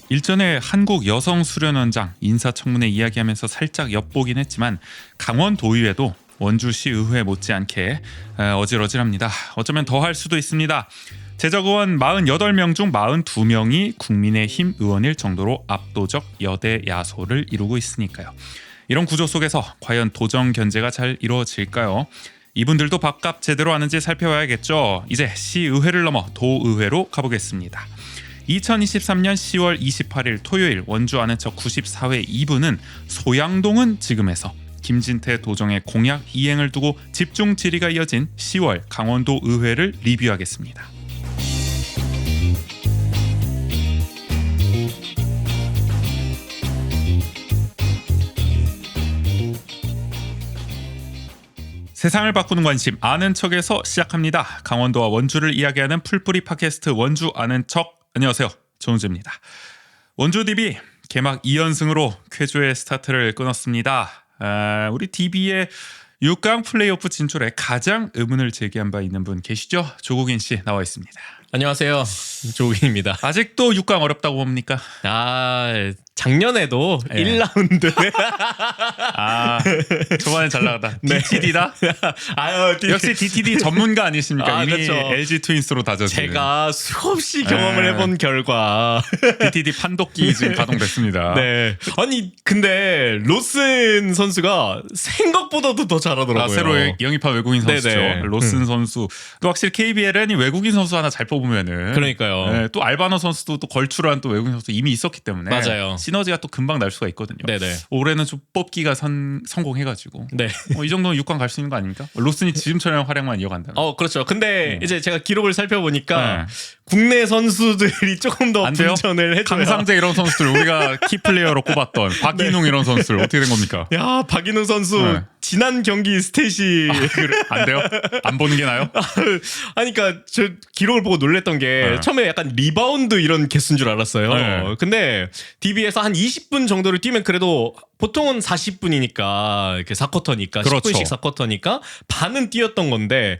일전에 한국 여성수련원장 인사청문회 이야기하면서 살짝 엿보긴 했지만 강원도의회도 원주시의회 못지않게 어질어질합니다. 어쩌면 더 할 수도 있습니다. 재적의원 48명 중 42명이 국민의힘 의원일 정도로 압도적 여대 야소를 이루고 있으니까요. 이런 구조 속에서 과연 도정 견제가 잘 이루어질까요? 이분들도 밥값 제대로 하는지 살펴봐야겠죠. 이제 시의회를 넘어 도의회로 가보겠습니다. 2023년 10월 28일 토요일 원주 아는 척 94회 2부는 소양동은 지금에서 김진태 도정의 공약 이행을 두고 집중 질의가 이어진 10월 강원도 의회를 리뷰하겠습니다. 세상을 바꾸는 관심 아는 척에서 시작합니다. 강원도와 원주를 이야기하는 풀뿌리 팟캐스트 원주 아는 척. 안녕하세요. 정우재입니다. 원주 DB 개막 2연승으로 쾌조의 스타트를 끊었습니다. 우리 DB의 6강 플레이오프 진출에 가장 의문을 제기한 바 있는 분 계시죠? 조국인 씨 나와 있습니다. 안녕하세요. 조국인입니다. 아직도 6강 어렵다고 봅니까? 작년에도 예. 1라운드 초반에 잘 나가다. 네. DTD다? 역시 DTD 전문가 아니십니까? 이미 그렇죠. LG 트윈스로 다져지는. 제가 수없이 경험을 해본 결과 DTD 판독기 지금 가동됐습니다. 네. 아니 근데 로슨 선수가 생각보다도 더 잘하더라고요. 새로 영입한 외국인 선수죠. 네네. 로슨 선수. 또 확실히 KBL은 외국인 선수 하나 잘 뽑으면은 그러니까요. 네, 또 알바노 선수도 또 걸출한 또 외국인 선수 이미 있었기 때문에 맞아요. 시너지가 또 금방 날 수가 있거든요. 네네. 올해는 좀 뽑기가 성공해가지고 네. 이 정도면 6강 갈 수 있는 거 아닙니까? 로슨이 지금처럼 활약만 이어간다면. 그렇죠. 근데 이제 제가 기록을 살펴보니까 네. 국내 선수들이 조금 더 안 돼요? 분전을 해줘야. 강상재 이런 선수들 우리가 키플레이어로 꼽았던 박인웅 이런 선수들 어떻게 된 겁니까? 야, 박인웅 선수 네. 지난 경기 스탯이 그래, 안 돼요? 안 보는 게 나요? 아니 그러니까 저 기록을 보고 놀랬던 게 네. 처음에 약간 리바운드 이런 개수인 줄 알았어요. 네. 근데 DB에서 한 20분 정도를 뛰면 그래도 보통은 40분이니까 이렇게 4쿼터니까 그렇죠. 10분씩 4쿼터니까 반은 뛰었던 건데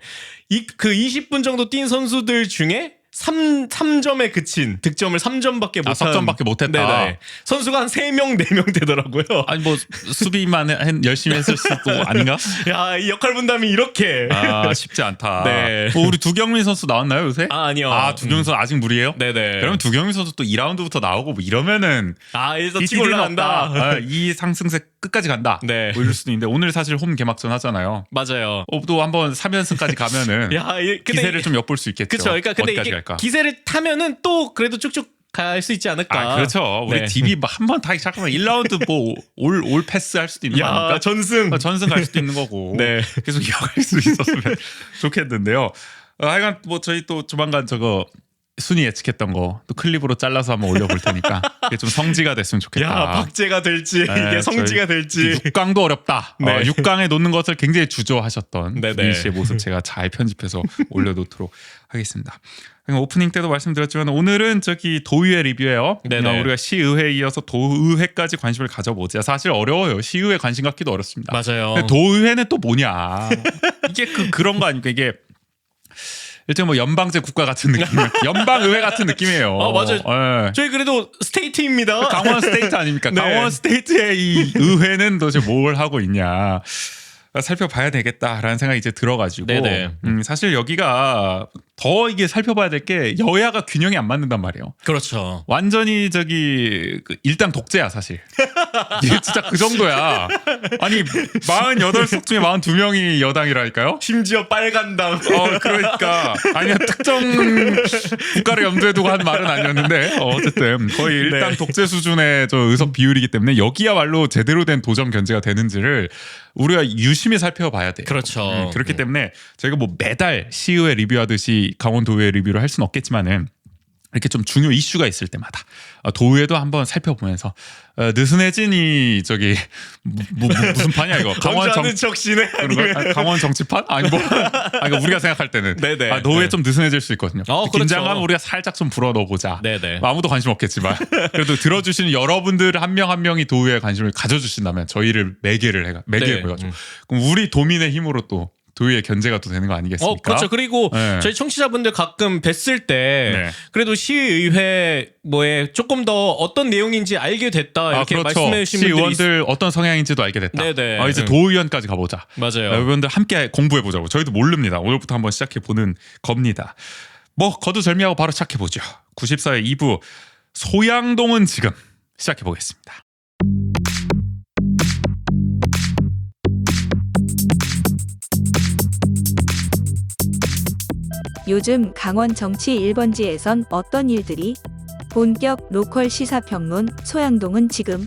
그 20분 정도 뛴 선수들 중에 3점에 그친 득점을 3점밖에 못한 석점밖에 못했다. 네네. 선수가 한 3명 4명 되더라고요. 아니 뭐 수비만 열심히 했을 수도 아닌가? 야, 이 역할 분담이 이렇게 쉽지 않다. 네. 우리 두경민 선수 나왔나요 요새? 아니요. 두경민 선수 아직 무리예요? 네네. 그러면 두경민 선수 또 2라운드부터 나오고 뭐 이러면은 일단 치고 DTD는 올라간다. 없다. 이 상승세 끝까지 간다. 네. 뭐 이럴 수도 있는데 오늘 사실 홈 개막전 하잖아요. 맞아요. 또 한번 3연승까지 가면은 근데 기세를 좀 엿볼 수 있겠죠. 그렇죠. 그러니까 근데 어디까지 이게 갈까? 기세를 타면은 또 그래도 쭉쭉 갈 수 있지 않을까. 그렇죠. 우리 네. DB 한 번 타기 시작하면 1라운드 뭐 올 패스 할 수도 있는 거 아닙니까? 전승. 전승 갈 수도 있는 거고. 네. 계속 이어갈 수 있었으면 좋겠는데요. 하여간 뭐 저희 또 조만간 저거 순위 예측했던 거 또 클립으로 잘라서 한번 올려볼 테니까 이게 좀 성지가 됐으면 좋겠다. 박제가 될지 이게 성지가 될지. 6강도 어렵다. 네. 6강에 놓는 것을 굉장히 주저하셨던 네네. 김민 씨의 모습 제가 잘 편집해서 올려놓도록 하겠습니다. 오프닝 때도 말씀드렸지만 오늘은 저기 도의회 리뷰예요. 네네. 우리가 시의회에 이어서 도의회까지 관심을 가져보자. 사실 어려워요. 시의회 관심 갖기도 어렵습니다. 맞아요. 근데 도의회는 또 뭐냐? 이게 그런 거 아닙니까? 이게 일단 뭐 연방제 국가 같은 느낌, 연방의회 같은 느낌이에요. 맞아요. 네. 저희 그래도 스테이트입니다. 강원 스테이트 아닙니까? 네. 강원 스테이트의 이 의회는 도대체 뭘 하고 있냐 살펴봐야 되겠다라는 생각이 이제 들어가지고 네네. 사실 여기가 더 이게 살펴봐야 될 게 여야가 균형이 안 맞는단 말이에요. 그렇죠. 완전히 일당 독재야 사실. 이게 진짜 그 정도야. 아니 48석 중에 42명이 여당이라니까요. 심지어 빨간당. 그러니까 아니야 특정 국가를 염두에 두고 한 말은 아니었는데 어쨌든 거의 일당 네. 독재 수준의 저 의석 비율이기 때문에 여기야말로 제대로 된 도정 견제가 되는지를 우리가 유심히 살펴봐야 돼요. 그렇죠. 그렇기 때문에 저희가 뭐 매달 시의회 리뷰하듯이 강원도의회 리뷰를 할 수는 없겠지만은 이렇게 좀 중요 이슈가 있을 때마다 도의회도 한번 살펴보면서 느슨해진 이 무슨 판이야 이거 강원 정치네. 강원 정치판? 그러니까 우리가 생각할 때는 네네. 도의회 네. 좀 느슨해질 수 있거든요. 그렇죠. 긴장감을 우리가 살짝 좀 불어 넣어보자. 네네. 아무도 관심 없겠지만 그래도 들어주시는 여러분들 한 명 한 명이 도의회에 관심을 가져주신다면 저희를 매개해가지고 그럼 우리 도민의 힘으로 또 도의회 견제가 또 되는 거 아니겠습니까? 그렇죠. 그리고 네. 저희 청취자분들 가끔 뵀을 때 네. 그래도 시의회 뭐에 조금 더 어떤 내용인지 알게 됐다 이렇게 그렇죠. 말씀해 주신 분들이 시의원들 어떤 성향인지도 알게 됐다. 네네. 이제 도의원까지 가보자. 맞아요. 여러분들 함께 공부해보자고. 저희도 모릅니다. 오늘부터 한번 시작해보는 겁니다. 뭐 거두절미하고 바로 시작해보죠. 94회 2부 소양동은 지금 시작해보겠습니다. 요즘 강원 정치 1번지에선 어떤 일들이? 본격 로컬 시사평론 소양동은 지금.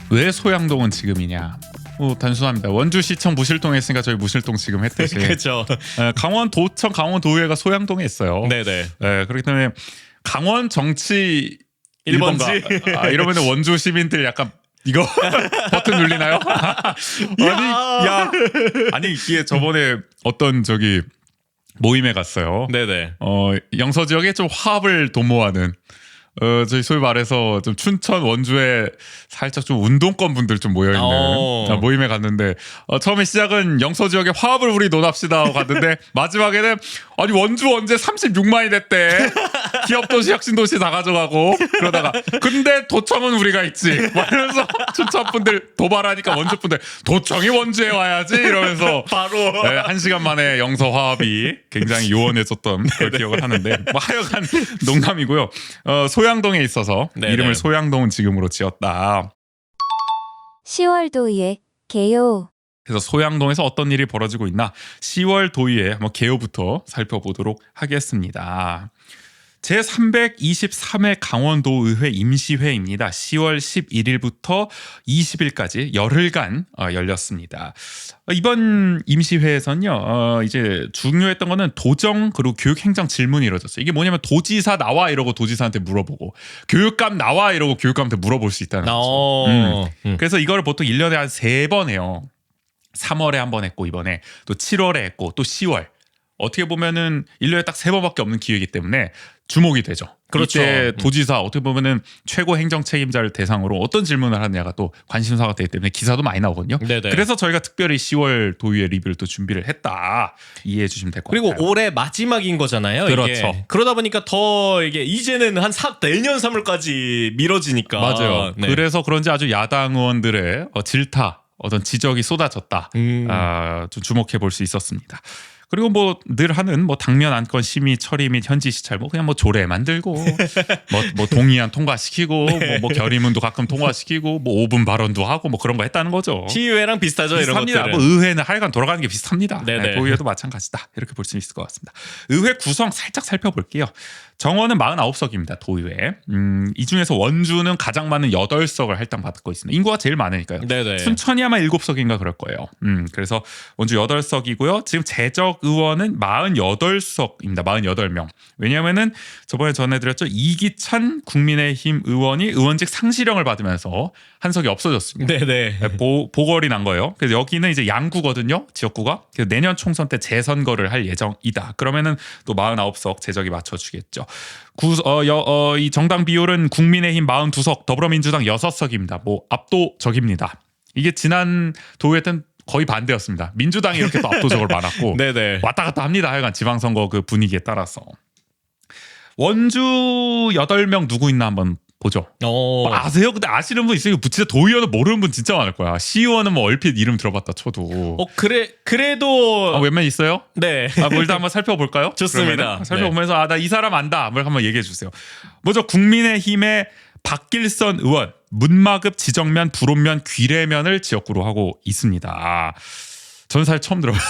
왜 소양동은 지금이냐? 단순합니다. 원주시청 무실동에 있으니까 저희 무실동 지금 했듯이 그렇죠. 강원도청 강원도의회가 소양동에 있어요. 네네. 그렇기 때문에 강원 정치 1번지. 이러면 원주 시민들 약간 이거 버튼 눌리나요? 아니 이게 저번에 어떤 저기 모임에 갔어요. 네네. 영서 지역에 좀 화합을 도모하는 저희 소위 말해서 좀 춘천 원주에 살짝 좀 운동권 분들 좀 모여 있는 모임에 갔는데 처음에 시작은 영서 지역의 화합을 우리 논합시다 하고 갔는데 마지막에는 아니 원주 언제 36만이 됐대. 기업도시 혁신도시 다 가져가고 그러다가 근데 도청은 우리가 있지 이러면서 춘천 분들 도발하니까 원주 분들 도청이 원주에 와야지 이러면서 바로 1시간 만에 영서 화합이 굉장히 요원해졌던 그런 기억을 하는데 뭐 하여간 농담이고요. 소양동에 있어서 네네. 이름을 소양동은 지금으로 지었다. 10월 도의회 개요. 그래서 소양동에서 어떤 일이 벌어지고 있나 10월 도의회 한번 개요부터 살펴보도록 하겠습니다. 제323회 강원도의회 임시회입니다. 10월 11일부터 20일까지 열흘간 열렸습니다. 이번 임시회에서는요, 이제 중요했던 거는 도정 그리고 교육행정 질문이 이루어졌어요. 이게 뭐냐면 도지사 나와 이러고 도지사한테 물어보고 교육감 나와 이러고 교육감한테 물어볼 수 있다는 거죠. 그래서 이거를 보통 1년에 한 3번 해요. 3월에 한 번 했고 이번에 또 7월에 했고 또 10월. 어떻게 보면은 1년에 딱 3번밖에 없는 기회이기 때문에 주목이 되죠. 그렇죠. 이때 도지사 어떻게 보면은 최고 행정 책임자를 대상으로 어떤 질문을 하느냐가 또 관심사가 되기 때문에 기사도 많이 나오거든요. 네네. 그래서 저희가 특별히 10월 도의회 리뷰를 또 준비를 했다. 이해해 주시면 될 것 같아요. 그리고 올해 마지막인 거잖아요. 그렇죠. 이게. 그러다 보니까 더 이게 이제는 한 내년 3월까지 미뤄지니까. 맞아요. 네. 그래서 그런지 아주 야당 의원들의 질타, 어떤 지적이 쏟아졌다. 좀 주목해 볼 수 있었습니다. 그리고 뭐 늘 하는 뭐 당면 안건 심의 처리 및 현지 시찰 뭐 그냥 뭐 조례 만들고 뭐 동의안 통과시키고 뭐 결의문도 가끔 통과시키고 뭐 5분 발언도 하고 뭐 그런 거 했다는 거죠. 시의회랑 비슷하죠. 비슷합니다. 이런 뭐 것들은. 의회는 하여간 돌아가는 게 비슷합니다. 네네. 도의회도 마찬가지다. 이렇게 볼 수 있을 것 같습니다. 의회 구성 살짝 살펴볼게요. 정원은 49석입니다. 도의회. 이 중에서 원주는 가장 많은 8석을 할당받고 있습니다. 인구가 제일 많으니까요. 네네. 춘천이 아마 7석인가 그럴 거예요. 그래서 원주 8석이고요. 지금 재적 의원은 48석입니다. 48명. 왜냐하면은 저번에 전해드렸죠. 이기찬 국민의힘 의원이 의원직 상실형을 받으면서 한 석이 없어졌습니다. 네네. 보궐이 난 거예요. 그래서 여기는 이제 양구거든요. 지역구가. 그래서 내년 총선 때 재선거를 할 예정이다. 그러면은 또 49석 재적이 맞춰주겠죠. 이 정당 비율은 국민의힘 42석, 더불어민주당 6석입니다. 뭐 압도적입니다. 이게 지난 도의회 때는 거의 반대였습니다. 민주당이 이렇게 또 압도적으로 많았고 네네. 왔다 갔다 합니다. 하여간 지방선거 그 분위기에 따라서. 원주 8명 누구 있나 한번 보죠. 뭐 아세요? 근데 아시는 분 있어요? 진짜 도의원은 모르는 분 진짜 많을 거야. 시의원은 뭐 얼핏 이름 들어봤다 쳐도. 그래도 몇 명 있어요? 네. 뭐 일단 한번 살펴볼까요? 좋습니다. 그러면은 살펴보면서 나 이 사람 안다. 뭐 한번 얘기해 주세요. 먼저 국민의힘의 박길선 의원 문마급 지정면, 불온면, 귀례면을 지역구로 하고 있습니다. 저는 사실 처음 들어봐요.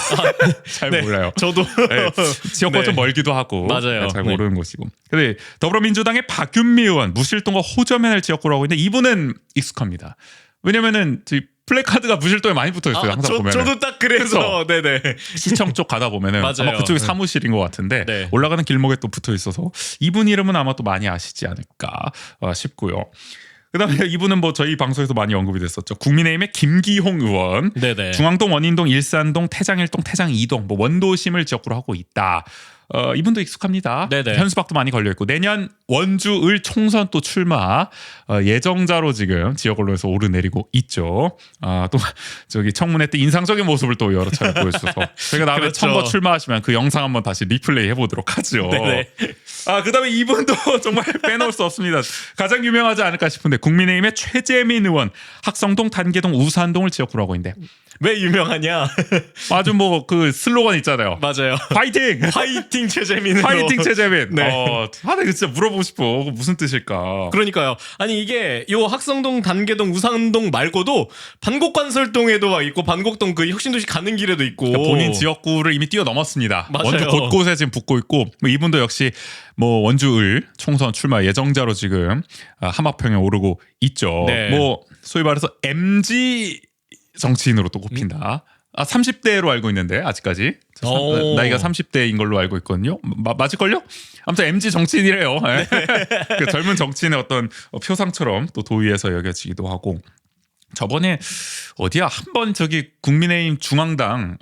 잘 네, 몰라요. 저도 네, 지역과 네. 좀 멀기도 하고 맞아요. 잘 네. 모르는 곳이고. 근데 더불어민주당의 박윤미 의원 무실동과 호저면을 지역구로 하고 있는데 이분은 익숙합니다. 왜냐면은 플래카드가 무실동에 많이 붙어 있어요. 항상 보면. 저도 딱 그래서 네네. 시청 쪽 가다 보면은 맞아요. 아마 그쪽이 네. 사무실인 것 같은데 네. 올라가는 길목에 또 붙어 있어서 이분 이름은 아마 또 많이 아시지 않을까 싶고요. 그다음에 이분은 뭐 저희 방송에서 많이 언급이 됐었죠. 국민의힘의 김기홍 의원, 네네. 중앙동, 원인동, 일산동, 태장 1동, 태장 2동 뭐 원도심을 지역구로 하고 있다. 이분도 익숙합니다. 네네. 현수막도 많이 걸려 있고 내년 원주 을 총선 또 출마 예정자로 지금 지역 언론에서 오르내리고 있죠. 또 저기 청문회 때 인상적인 모습을 또 여러 차례 보여주셔서 저희가 다음에 그렇죠. 선거 출마하시면 그 영상 한번 다시 리플레이 해보도록 하죠. 네네. 그다음에 이분도 정말 빼놓을 수 없습니다. 가장 유명하지 않을까 싶은데 국민의힘의 최재민 의원 학성동, 단계동, 우산동을 지역구로 하고 있는데 왜 유명하냐? 아주 뭐 그 슬로건 있잖아요. 맞아요. 파이팅! 파이팅 최재민으로. 파이팅 최재민. 네. 다들 진짜 물어보고 싶어. 그거 무슨 뜻일까? 그러니까요. 아니 이게 요 학성동, 단계동, 우산동 말고도 반곡관설동에도 막 있고 반곡동 그 혁신도시 가는 길에도 있고. 그러니까 본인 지역구를 이미 뛰어넘었습니다. 맞아요. 원주 곳곳에 지금 붙고 있고 뭐 이분도 역시 뭐 원주 을 총선 출마 예정자로 지금 함합평에 오르고 있죠. 네. 뭐 소위 말해서 MG 정치인으로 또 꼽힌다. 30대로 알고 있는데 아직까지 오. 나이가 30대인 걸로 알고 있거든요. 맞을걸요? 아무튼 MG 정치인이래요. 그 젊은 정치인의 어떤 표상처럼 또 도의에서 여겨지기도 하고 저번에 어디야 한번 저기 국민의힘 중앙당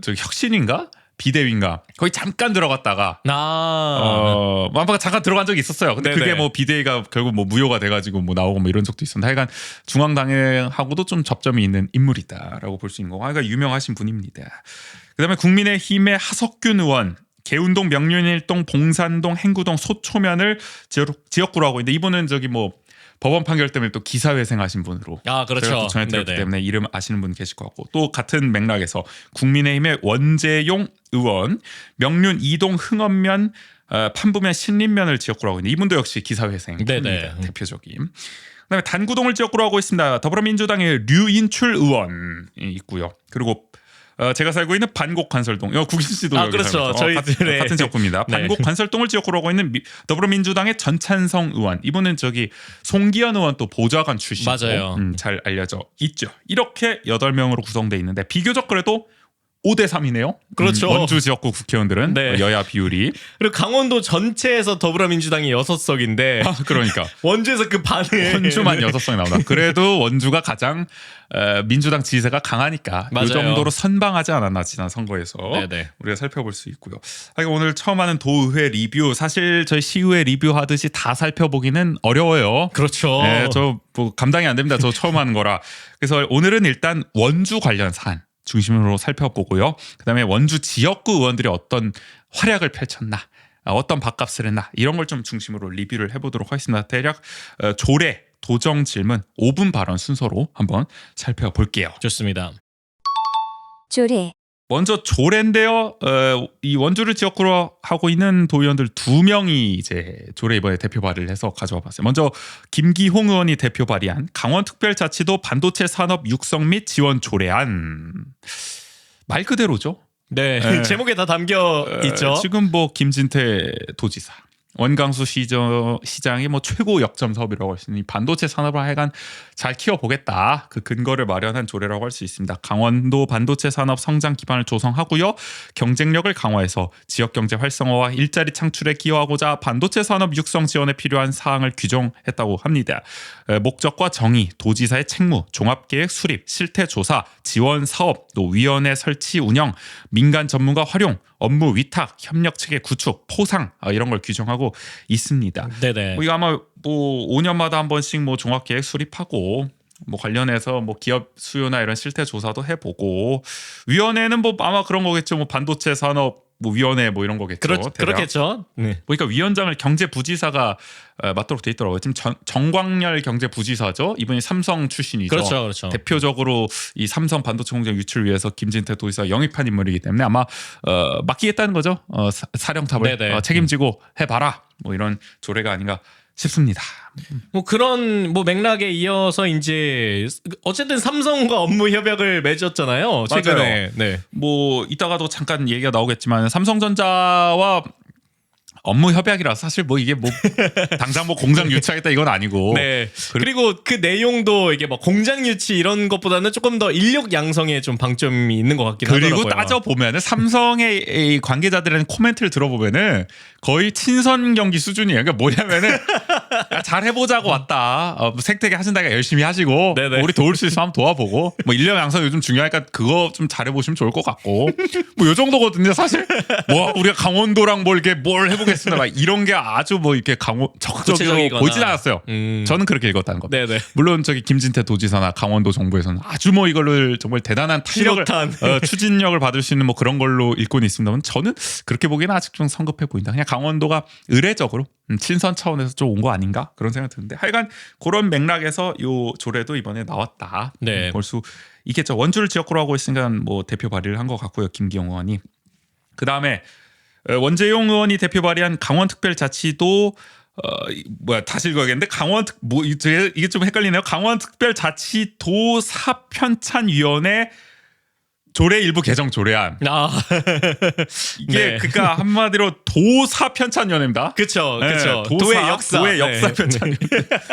저기 혁신인가 비대위인가 거기 잠깐 들어갔다가 아까 잠깐 들어간 적이 있었어요. 근데 네네. 그게 뭐 비대위가 결국 뭐 무효가 돼가지고 뭐 나오고 뭐 이런 적도 있었는데 하여간 중앙당하고도 좀 접점이 있는 인물이다라고 볼 수 있는 거고 하여간 유명하신 분입니다. 그다음에 국민의힘의 하석균 의원 개운동, 명륜일동, 봉산동, 행구동, 소초면을 지역구로 하고 있는데 이분은 저기 뭐 법원 판결 때문에 또 기사회생 하신 분으로 그렇죠. 제가 또 전해드렸기 네네. 때문에 이름 아시는 분 계실 것 같고 또 같은 맥락에서 국민의힘의 원재용 의원 명륜 이동 흥엄면 판부면 신림면을 지역구로 하고 있는데 이분도 역시 기사회생 네네. 대표적인 그다음에 단구동을 지역구로 하고 있습니다. 더불어민주당의 류인출 의원이 있고요. 그리고 제가 살고 있는 반곡관설동, 국인 씨도 여기 그렇죠. 살면서 저희들의 같은 지역구입니다. 네. 반곡관설동을 지역구로 하고 있는 더불어민주당의 전찬성 의원, 이분은 저기 송기현 의원 또 보좌관 출신이고 맞아요. 잘 알려져 있죠. 이렇게 8명으로 구성돼 있는데 비교적 그래도 5대 3이네요. 그렇죠. 원주 지역구 국회의원들은 네. 여야 비율이 그리고 강원도 전체에서 더불어민주당이 6석인데 그러니까 원주에서 그 반을 원주만 6명 나온다. 그래도 원주가 가장 민주당 지지세가 강하니까 맞아요. 이 정도로 선방하지 않았나 지난 선거에서 네네. 우리가 살펴볼 수 있고요. 오늘 처음 하는 도의회 리뷰 사실 저희 시의회 리뷰하듯이 다 살펴보기는 어려워요. 그렇죠. 네, 저 뭐 감당이 안 됩니다. 저 처음 하는 거라. 그래서 오늘은 일단 원주 관련 사안 중심으로 살펴보고요. 그다음에 원주 지역구 의원들이 어떤 활약을 펼쳤나, 어떤 밥값을 했나 이런 걸 좀 중심으로 리뷰를 해보도록 하겠습니다. 대략 조례, 도정 질문, 5분 발언 순서로 한번 살펴볼게요. 좋습니다. 조례, 먼저 조례인데요. 이 원주를 지역구로 하고 있는 도의원들 2명이 이제 조례 이번에 대표 발의를 해서 가져와 봤어요. 먼저 김기홍 의원이 대표 발의한 강원특별자치도 반도체 산업 육성 및 지원 조례안. 말 그대로죠. 네. 네. 제목에 다 담겨 있죠. 지금 뭐 김진태 도지사, 원강수 시장이 뭐 최고 역점 사업이라고 할 수 있는 이 반도체 산업을 하여간 잘 키워보겠다. 그 근거를 마련한 조례라고 할 수 있습니다. 강원도 반도체 산업 성장 기반을 조성하고요. 경쟁력을 강화해서 지역 경제 활성화와 일자리 창출에 기여하고자 반도체 산업 육성 지원에 필요한 사항을 규정했다고 합니다. 목적과 정의, 도지사의 책무, 종합계획 수립, 실태 조사, 지원 사업, 또 위원회 설치 운영, 민간 전문가 활용, 업무 위탁, 협력 체계 구축, 포상 이런 걸 규정하고 있습니다. 네네. 이거 아마 뭐 5년마다 한 번씩 뭐 종합계획 수립하고 뭐 관련해서 뭐 기업 수요나 이런 실태 조사도 해보고 위원회는 뭐 아마 그런 거겠죠. 뭐 반도체 산업 뭐 위원회 뭐 이런 거겠죠. 대략. 그렇겠죠. 네. 보니까 위원장을 경제부지사가 맡도록 돼 있더라고요. 지금 정광열 경제부지사죠. 이분이 삼성 출신이죠. 그렇죠. 대표적으로 이 삼성 반도체 공장 유치를 위해서 김진태 도지사 영입한 인물이기 때문에 아마 맡기겠다는 거죠. 사령탑을 네네. 책임지고 해봐라. 뭐 이런 조례가 아닌가 싶습니다. 뭐 그런 뭐 맥락에 이어서 이제 어쨌든 삼성과 업무 협약을 맺었잖아요. 최근에. 맞아요. 네. 뭐 이따가도 잠깐 얘기가 나오겠지만 삼성전자와 업무 협약이라 사실 뭐 이게 뭐 당장 뭐 공장 유치하겠다 이건 아니고 네. 그리고 그 내용도 이게 뭐 공장 유치 이런 것보다는 조금 더 인력 양성에 좀 방점이 있는 것 같긴 하더라고요. 그리고 따져 보면은 삼성의 이 관계자들의 코멘트를 들어보면은 거의 친선 경기 수준이에요. 그러니까 뭐냐면은 잘 해보자고 왔다. 뭐 생태계 하신다니까 열심히 하시고 네네. 뭐 우리 도울 수 있으면 한번 도와보고 뭐 인력 양성 요즘 중요하니까 그거 좀 잘해보시면 좋을 것 같고 뭐 요 정도거든요 사실. 뭐 우리가 강원도랑 뭘 이렇게 뭘 해보겠습니다. 막 이런 게 아주 뭐 이렇게 적극적으로 구체적이거나. 보이진 않았어요. 저는 그렇게 읽었다는 겁니다. 네네. 물론 저기 김진태 도지사나 강원도 정부에서는 아주 뭐 이거를 정말 대단한 탄력을 실효탄. 추진력을 받을 수 있는 뭐 그런 걸로 읽고는 있습니다만 저는 그렇게 보기에는 아직 좀 성급해 보인다. 그냥 강원도가 의례적으로 친선 차원에서 좀 온 거 아닌가 그런 생각 드는데 하여간 그런 맥락에서 요 조례도 이번에 나왔다. 네. 볼 수 있겠죠. 원주를 지역구로 하고 있으니까 뭐 대표 발의를 한 것 같고요. 김기영 의원이. 그 다음에 원재용 의원이 대표 발의한 강원특별자치도 다시 읽어야겠는데 이게 좀 헷갈리네요. 강원특별자치도 사편찬위원회 조례 일부 개정 조례안. 이게 네. 그러니까 한마디로 도사 편찬위원회입니다. 그쵸. 네, 도의 역사. 도의 네. 역사 편찬위원회.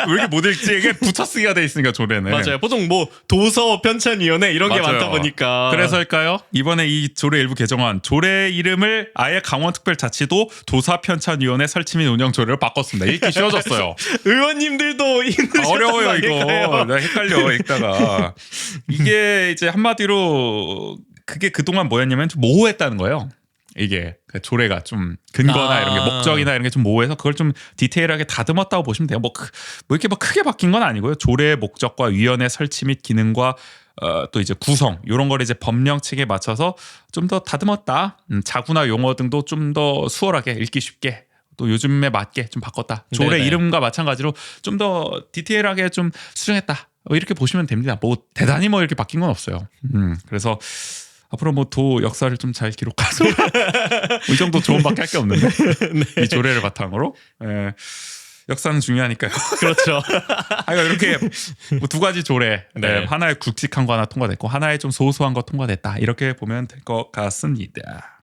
왜 이렇게 못 읽지? 이게 붙여쓰기가 돼 있으니까 조례는. 맞아요. 보통 뭐 도서 편찬위원회 이런 게 맞아요. 많다 보니까. 그래서일까요? 이번에 이 조례 일부 개정안 조례 이름을 아예 강원특별자치도 도사편찬위원회 설치 및 운영 조례로 바꿨습니다. 읽기 쉬워졌어요. 의원님들도 힘드셨던 어려워요 거 아닐까요? 이거. 나 헷갈려 읽다가 이게 이제 한마디로 그게 그동안 뭐였냐면 좀 모호했다는 거예요. 이게 그 조례가 좀 근거나 이런 게 목적이나 이런 게 좀 모호해서 그걸 좀 디테일하게 다듬었다고 보시면 돼요. 뭐 이렇게 뭐 크게 바뀐 건 아니고요. 조례의 목적과 위원회 설치 및 기능과 또 이제 구성 이런 걸 이제 법령칙에 맞춰서 좀 더 다듬었다. 자구나 용어 등도 좀 더 수월하게 읽기 쉽게 또 요즘에 맞게 좀 바꿨다. 조례 네네. 이름과 마찬가지로 좀 더 디테일하게 좀 수정했다. 이렇게 보시면 됩니다. 뭐 대단히 뭐 이렇게 바뀐 건 없어요. 그래서 앞으로 뭐 도 역사를 좀 잘 기록하서 이 정도 조언밖에 할 게 없는데 이 조례를 바탕으로 역사는 중요하니까요. 그렇죠. 하여간 이렇게 뭐 두 가지 조례 네. 하나의 굵직한 거 하나 통과됐고 하나의 좀 소소한 거 통과됐다 이렇게 보면 될 것 같습니다.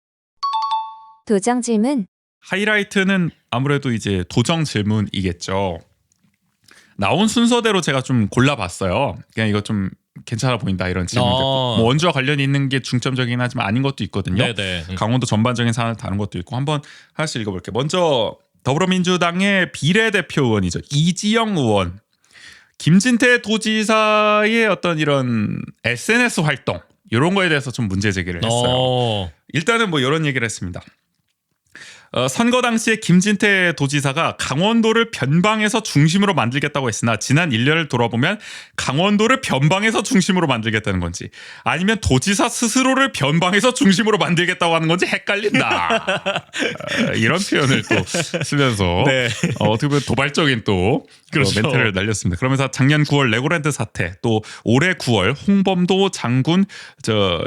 도정 질문. 하이라이트는 아무래도 이제 도정 질문이겠죠. 나온 순서대로 제가 좀 골라봤어요. 그냥 이거 좀 괜찮아 보인다 이런 질문들. 뭐 원주와 관련이 있는 게 중점적이긴 하지만 아닌 것도 있거든요. 네네. 강원도 전반적인 사안을 다룬 것도 있고 한번 하나씩 읽어볼게요. 먼저 더불어민주당의 비례대표 의원이죠. 이지영 의원. 김진태 도지사의 어떤 이런 SNS 활동 이런 거에 대해서 좀 문제 제기를 했어요. 일단은 뭐 이런 얘기를 했습니다. 선거 당시에 김진태 도지사가 강원도를 변방에서 중심으로 만들겠다고 했으나 지난 1년을 돌아보면 강원도를 변방에서 중심으로 만들겠다는 건지 아니면 도지사 스스로를 변방에서 중심으로 만들겠다고 하는 건지 헷갈린다. 이런 표현을 또 쓰면서 네. 어떻게 보면 도발적인 또 그렇죠. 멘트를 날렸습니다. 그러면서 작년 9월 레고랜드 사태 또 올해 9월 홍범도 장군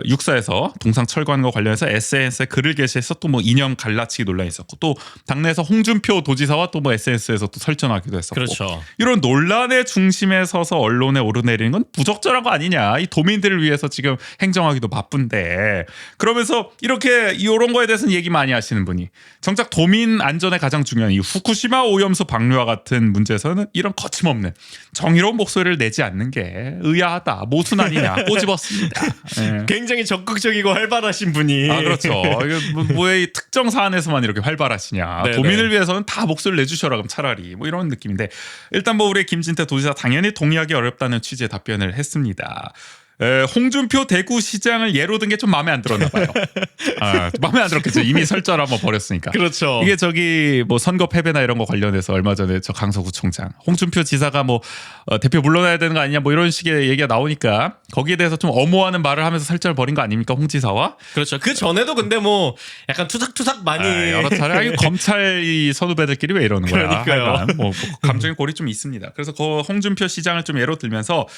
육사에서 동상 철거하는 거 관련해서 SNS에 글을 게시해서 또 뭐 이념 갈라치기 논란이 있었고 또 당내에서 홍준표 도지사와 또 뭐 SNS에서 또 설전하기도 했었고 그렇죠. 이런 논란의 중심에 서서 언론에 오르내리는 건 부적절한 거 아니냐. 이 도민들을 위해서 지금 행정하기도 바쁜데 그러면서 이렇게 이런 거에 대해서는 얘기 많이 하시는 분이 정작 도민 안전에 가장 중요한 이 후쿠시마 오염수 방류와 같은 문제에서는 이런 거침없는 정의로운 목소리를 내지 않는 게 의아하다. 모순 아니냐. 꼬집었습니다. 네. 굉장히 적극적이고 활발하신 분이. 아 그렇죠. 이게 뭐의 특정 사안에서만 이렇게 활발하시냐. 네네. 도민을 위해서는 다 목소리를 내주셔라 그럼 차라리 뭐 이런 느낌인데 일단 뭐 우리 김진태 도지사 당연히 동의하기 어렵다는 취지의 답변을 했습니다. 홍준표 대구시장을 예로 든 게 좀 마음에 안 들었나 봐요. 마음에 안 들었겠죠. 이미 설전 한번 벌였으니까. 그렇죠. 이게 저기 뭐 선거 패배나 이런 거 관련해서 얼마 전에 저 강서구청장 홍준표 지사가 뭐 대표 물러나야 되는 거 아니냐 뭐 이런 식의 얘기가 나오니까 거기에 대해서 좀 엄호하는 말을 하면서 설전을 벌인 거 아닙니까 홍 지사와? 그렇죠. 그 전에도 근데 뭐 약간 투삭투삭 많이 여러 차례 아니, 검찰 이 선후배들끼리 왜 이러는 거야? 그러니까요. 하여간 뭐 감정의 골이 좀 있습니다. 그래서 그 홍준표 시장을 좀 예로 들면서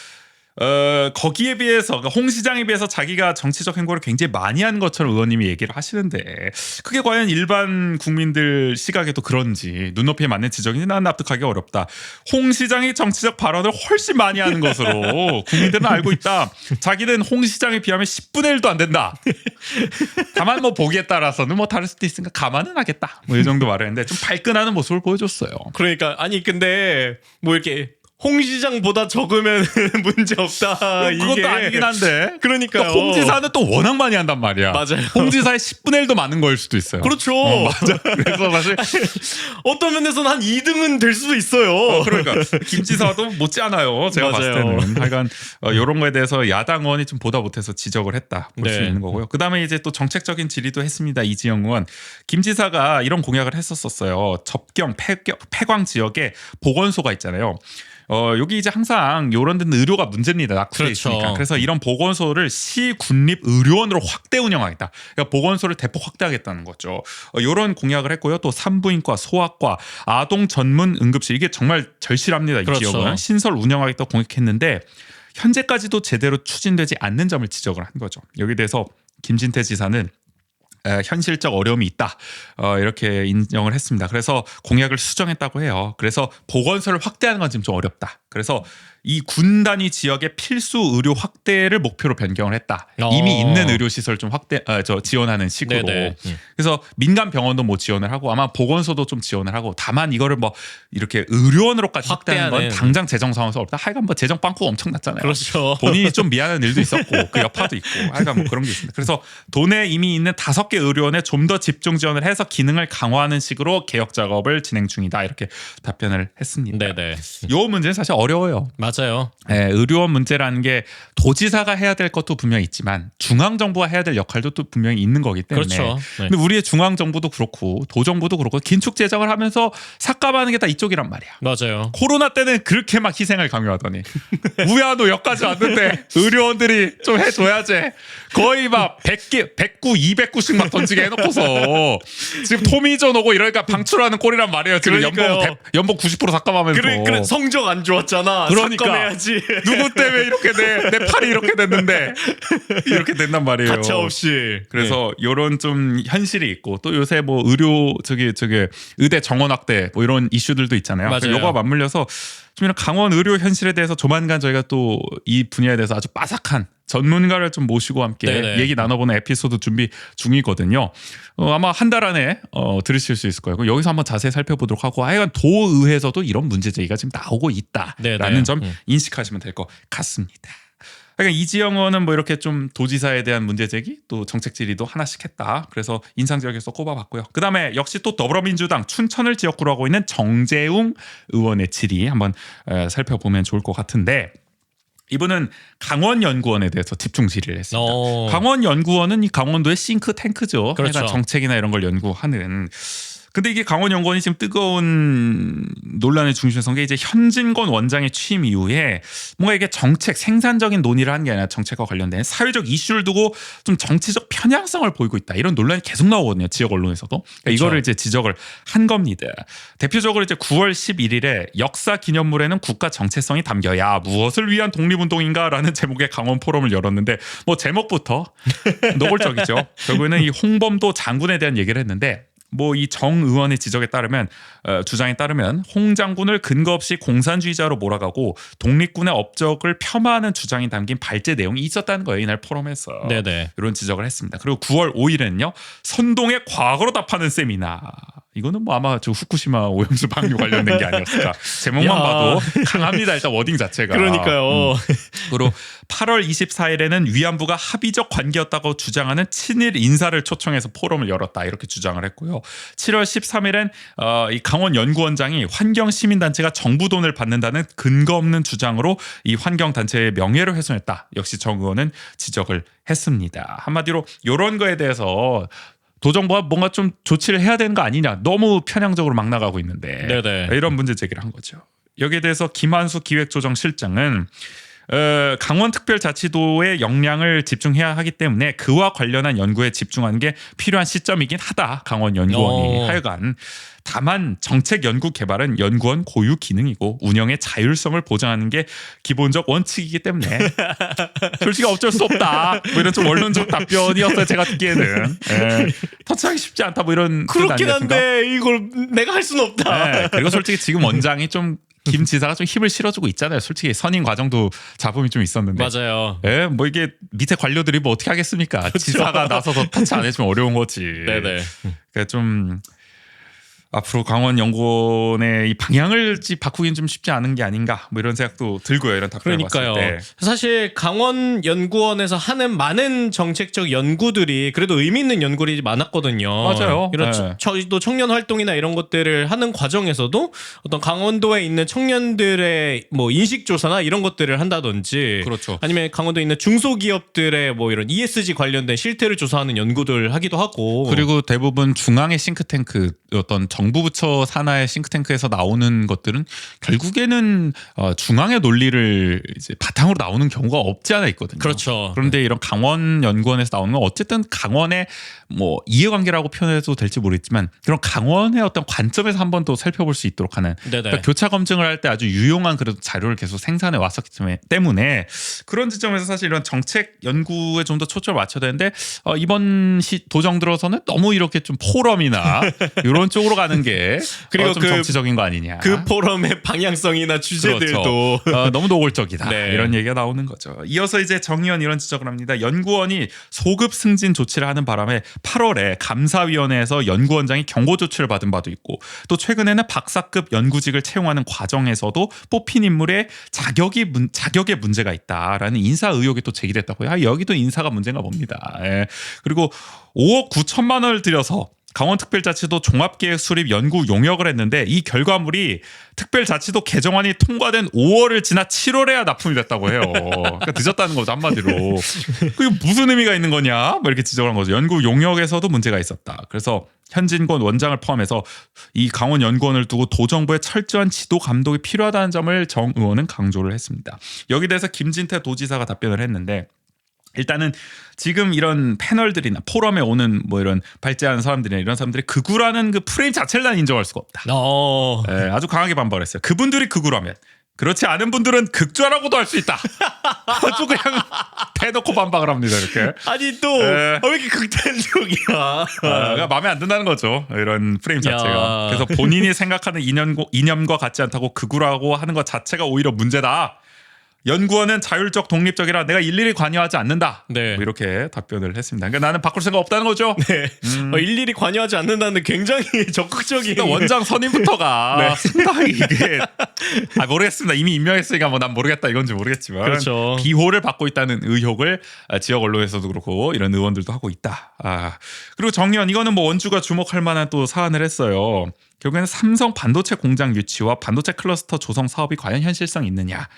거기에 비해서 그러니까 홍 시장에 비해서 자기가 정치적 행보를 굉장히 많이 한 것처럼 의원님이 얘기를 하시는데 그게 과연 일반 국민들 시각에도 그런지 눈높이에 맞는 지적인지 난 납득하기 어렵다. 홍 시장이 정치적 발언을 훨씬 많이 하는 것으로 국민들은 알고 있다. 자기는 홍 시장에 비하면 10분의 1도 안 된다. 다만 뭐 보기에 따라서는 뭐 다를 수도 있으니까 감안은 하겠다. 뭐 이 정도 말을 했는데 좀 발끈하는 모습을 보여줬어요. 그러니까 아니 근데 뭐 이렇게 홍 시장보다 적으면 문제 없다. 그것도 아니긴 한데. 그러니까요. 홍 지사는 또 워낙 많이 한단 말이야. 맞아요. 홍 지사의 10분의 1도 많은 거일 수도 있어요. 그렇죠. 맞아. 그래서 사실 어떤 면에서는 한 2등은 될 수도 있어요. 그러니까 김 지사도 못지않아요. 제가 봤을 맞아요. 때는. 하여간 이런 거에 대해서 야당 의원이 좀 보다 못해서 지적을 했다 볼 수 네. 있는 거고요. 그다음에 이제 또 정책적인 질의도 했습니다. 이지영 의원. 김 지사가 이런 공약을 했었어요. 접경 폐광 지역에 보건소가 있잖아요. 여기 이제 항상 이런 데는 의료가 문제입니다. 낙후돼 그렇죠. 있으니까. 그래서 이런 보건소를 시 군립 의료원으로 확대 운영하겠다. 그러니까 보건소를 대폭 확대하겠다는 거죠. 이런 공약을 했고요. 또 산부인과, 소아과, 아동 전문 응급실 이게 정말 절실합니다. 이 그렇죠. 지역은 신설 운영하겠다고 공약했는데 현재까지도 제대로 추진되지 않는 점을 지적을 한 거죠. 여기에 대해서 김진태 지사는 현실적 어려움이 있다 이렇게 인정을 했습니다. 그래서 공약을 수정했다고 해요. 그래서 보건소를 확대하는 건 지금 좀 어렵다. 그래서 이 군 단위 지역의 필수 의료 확대를 목표로 변경을 했다. 이미 있는 의료 시설 좀 지원하는 식으로. 네네. 그래서 민간 병원도 뭐 지원을 하고 아마 보건소도 좀 지원을 하고 다만 이거를 뭐 이렇게 의료원으로까지 확대하는 건 확대하는. 당장 재정 상황에서 어렵다. 하여간 뭐 재정 빵꾸가 엄청났잖아요. 그렇죠. 본인이 좀 미안한 일도 있었고 그 여파도 있고 하여간 뭐 그런 게 있습니다. 그래서 돈에 이미 있는 5개 의료원에 좀 더 집중 지원을 해서 기능을 강화하는 식으로 개혁 작업을 진행 중이다 이렇게 답변을 했습니다. 네네. 이 문제는 사실 어려워요. 맞아요. 의료원 문제라는 게 도지사가 해야 될 것도 분명히 있지만 중앙 정부가 해야 될 역할도 또 분명히 있는 거기 때문에. 그렇죠. 네. 근데 우리의 중앙 정부도 그렇고 도정부도 그렇고 긴축 재정을 하면서 삭감하는 게 다 이쪽이란 말이야. 맞아요. 코로나 때는 그렇게 막 희생을 강요하더니 우야도 여기까지 왔는데 의료원들이 좀 해줘야지. 거의 막 100개, 100구, 200구씩 막 던지게 해놓고서 지금 토미존 오고 이러니까 방출하는 꼴이란 말이에요. 지금 그러니까요. 연봉 90% 삭감하면서. 그래 성적 안 좋았잖아. 그러니까. 삭감해야지. 누구 때문에 이렇게 내 팔이 이렇게 됐는데 이렇게 된단 말이에요. 가차 없이. 그래서 이런 좀 현실이 있고 또 요새 뭐 의료 의대 정원 확대 뭐 이런 이슈들도 있잖아요. 맞아요. 요거와 맞물려서 좀 이런 강원 의료 현실에 대해서 조만간 저희가 또 이 분야에 대해서 아주 빠삭한 전문가를 좀 모시고 함께 네네. 얘기 나눠보는 에피소드 준비 중이거든요. 아마 한 달 안에 들으실 수 있을 거예요. 여기서 한번 자세히 살펴보도록 하고 하여간 도의회에서도 이런 문제 제기가 지금 나오고 있다라는 네네. 점 인식하시면 될 것 같습니다. 그러니까 이지영 의원은 뭐 이렇게 좀 도지사에 대한 문제 제기 또 정책 질의도 하나씩 했다. 그래서 인상적이어서 꼽아봤고요. 그다음에 역시 또 더불어민주당 춘천을 지역구로 하고 있는 정재웅 의원의 질의 한번 살펴보면 좋을 것 같은데 이분은 강원연구원에 대해서 집중 질의를 했습니다. 강원연구원은 이 강원도의 싱크탱크죠. 그렇죠. 약간 정책이나 이런 걸 연구하는. 근데 이게 강원연구원이 지금 뜨거운 논란의 중심에 선 게 이제 현진건 원장의 취임 이후에 뭔가 이게 정책 생산적인 논의를 한 게 아니라 정책과 관련된 사회적 이슈를 두고 좀 정치적 편향성을 보이고 있다. 이런 논란이 계속 나오거든요. 지역 언론에서도. 그러니까 그렇죠. 이거를 이제 지적을 한 겁니다. 대표적으로 이제 9월 11일에 역사 기념물에는 국가 정체성이 담겨야 무엇을 위한 독립운동인가라는 제목의 강원 포럼을 열었는데 뭐 제목부터 노골적이죠. 결국에는 이 홍범도 장군에 대한 얘기를 했는데 뭐 이 정 의원의 지적에 따르면 주장에 따르면 홍 장군을 근거 없이 공산주의자로 몰아가고 독립군의 업적을 폄하하는 주장이 담긴 발제 내용이 있었다는 거예요. 이날 포럼에서. 네네. 이런 지적을 했습니다. 그리고 9월 5일에는요. 선동의 과거로 답하는 세미나. 이거는 뭐 아마 저 후쿠시마 오염수 방류 관련된 게 아니었을까. 제목만 야. 봐도 강합니다. 일단 워딩 자체가. 그러니까요. 그리고 8월 24일에는 위안부가 합의적 관계였다고 주장하는 친일 인사를 초청해서 포럼을 열었다. 이렇게 주장을 했고요. 7월 13일엔 이 강원연구원장이 환경시민단체가 정부 돈을 받는다는 근거 없는 주장으로 이 환경단체의 명예를 훼손했다. 역시 정 의원은 지적을 했습니다. 한마디로 이런 거에 대해서 도정부가 뭔가 좀 조치를 해야 되는 거 아니냐. 너무 편향적으로 막 나가고 있는데 네네. 이런 문제 제기를 한 거죠. 여기에 대해서 김한수 기획조정실장은 강원특별자치도의 역량을 집중해야 하기 때문에 그와 관련한 연구에 집중하는 게 필요한 시점이긴 하다. 강원연구원이 하여간 다만 정책 연구 개발은 연구원 고유 기능이고 운영의 자율성을 보장하는 게 기본적 원칙이기 때문에 솔직히 어쩔 수 없다. 뭐 이런 좀 원론적 답변이었어요. 제가 듣기에는 터치하기 쉽지 않다. 뭐 이런 그렇긴 뜻 아니겠습니까? 한데 이걸 내가 할 수는 없다. 네, 그리고 솔직히 지금 원장이 좀 김 지사가 좀 힘을 실어주고 있잖아요. 솔직히 선임 과정도 잡음이 좀 있었는데. 맞아요. 예, 뭐 이게 밑에 관료들이 뭐 어떻게 하겠습니까? 지사가 나서서 터치 안 해주면 어려운 거지. 네네. 그러니까 좀 앞으로 강원연구원의 이 방향을 바꾸기는 좀 쉽지 않은 게 아닌가 뭐 이런 생각도 들고요. 이런 답변을 그러니까요. 봤을 때. 사실 강원연구원에서 하는 많은 정책적 연구들이 그래도 의미 있는 연구들이 많았거든요. 맞아요. 이런 네. 저희도 청년 활동이나 이런 것들을 하는 과정에서도 어떤 강원도에 있는 청년들의 뭐 인식 조사나 이런 것들을 한다든지, 그렇죠. 아니면 강원도에 있는 중소기업들의 뭐 이런 ESG 관련된 실태를 조사하는 연구들 하기도 하고. 그리고 대부분 중앙의 싱크탱크 어떤 정부 부처 산하의 싱크탱크에서 나오는 것들은 결국에는 중앙의 논리를 이제 바탕으로 나오는 경우가 없지 않아 있거든요. 그렇죠. 그런데 이런 강원연구원에서 나오는 건 어쨌든 강원의 뭐 이해관계라고 표현해도 될지 모르겠지만 그런 강원의 어떤 관점에서 한 번 더 살펴볼 수 있도록 하는 네네. 그러니까 교차 검증을 할 때 아주 유용한 그래도 자료를 계속 생산해 왔었기 때문에 그런 지점에서 사실 이런 정책 연구에 좀 더 초점을 맞춰야 되는데 이번 도정 들어서는 너무 이렇게 좀 포럼이나 이런 쪽으로 가는 게 그리고 좀 그- 정치적인 거 아니냐. 그 포럼의 방향성이나 주제들도 그렇죠. 너무 노골적이다. 네. 이런 얘기가 나오는 거죠. 이어서 이제 정의원 이런 지적을 합니다. 연구원이 소급 승진 조치를 하는 바람에 8월에 감사위원회에서 연구원장이 경고 조치를 받은 바도 있고 또 최근에는 박사급 연구직을 채용하는 과정에서도 뽑힌 인물의 자격에 문제가 있다라는 인사 의혹이 또 제기됐다고요. 여기도 인사가 문제인가 봅니다. 예. 그리고 5억 9천만 원을 들여서 강원특별자치도 종합계획 수립 연구 용역을 했는데 이 결과물이 특별자치도 개정안이 통과된 5월을 지나 7월에야 납품이 됐다고 해요. 그러니까 늦었다는 거죠, 한마디로. 그게 무슨 의미가 있는 거냐? 뭐 이렇게 지적을 한 거죠. 연구 용역에서도 문제가 있었다. 그래서 현진권 원장을 포함해서 이 강원연구원을 두고 도정부의 철저한 지도 감독이 필요하다는 점을 정 의원은 강조를 했습니다. 여기 대해서 김진태 도지사가 답변을 했는데 일단은 지금 이런 패널들이나 포럼에 오는 뭐 이런 발제하는 사람들이나 이런 사람들이 극우라는 그 프레임 자체를 난 인정할 수가 없다. 예, 아주 강하게 반발했어요. 그분들이 극우라면 그렇지 않은 분들은 극좌라고도 할 수 있다. 아주 그냥 대놓고 반박을 합니다. 이렇게. 아니 또 왜 이렇게 극단적이야? 그러니까 마음에 안 든다는 거죠. 이런 프레임 자체가. 야. 그래서 본인이 생각하는 이념과 같지 않다고 극우라고 하는 것 자체가 오히려 문제다. 연구원은 자율적 독립적이라 내가 일일이 관여하지 않는다. 네. 뭐 이렇게 답변을 했습니다. 그러니까 나는 바꿀 생각 없다는 거죠. 네. 일일이 관여하지 않는다는 굉장히 적극적인 일단 원장 선임부터가 네. 상당히 이게 모르겠습니다. 이미 임명했으니까 뭐 난 모르겠다 이건지 모르겠지만 그렇죠. 비호를 받고 있다는 의혹을 지역 언론에서도 그렇고 이런 의원들도 하고 있다. 그리고 정의원 이거는 뭐 원주가 주목할 만한 또 사안을 했어요. 결국에는 삼성 반도체 공장 유치와 반도체 클러스터 조성 사업이 과연 현실성이 있느냐.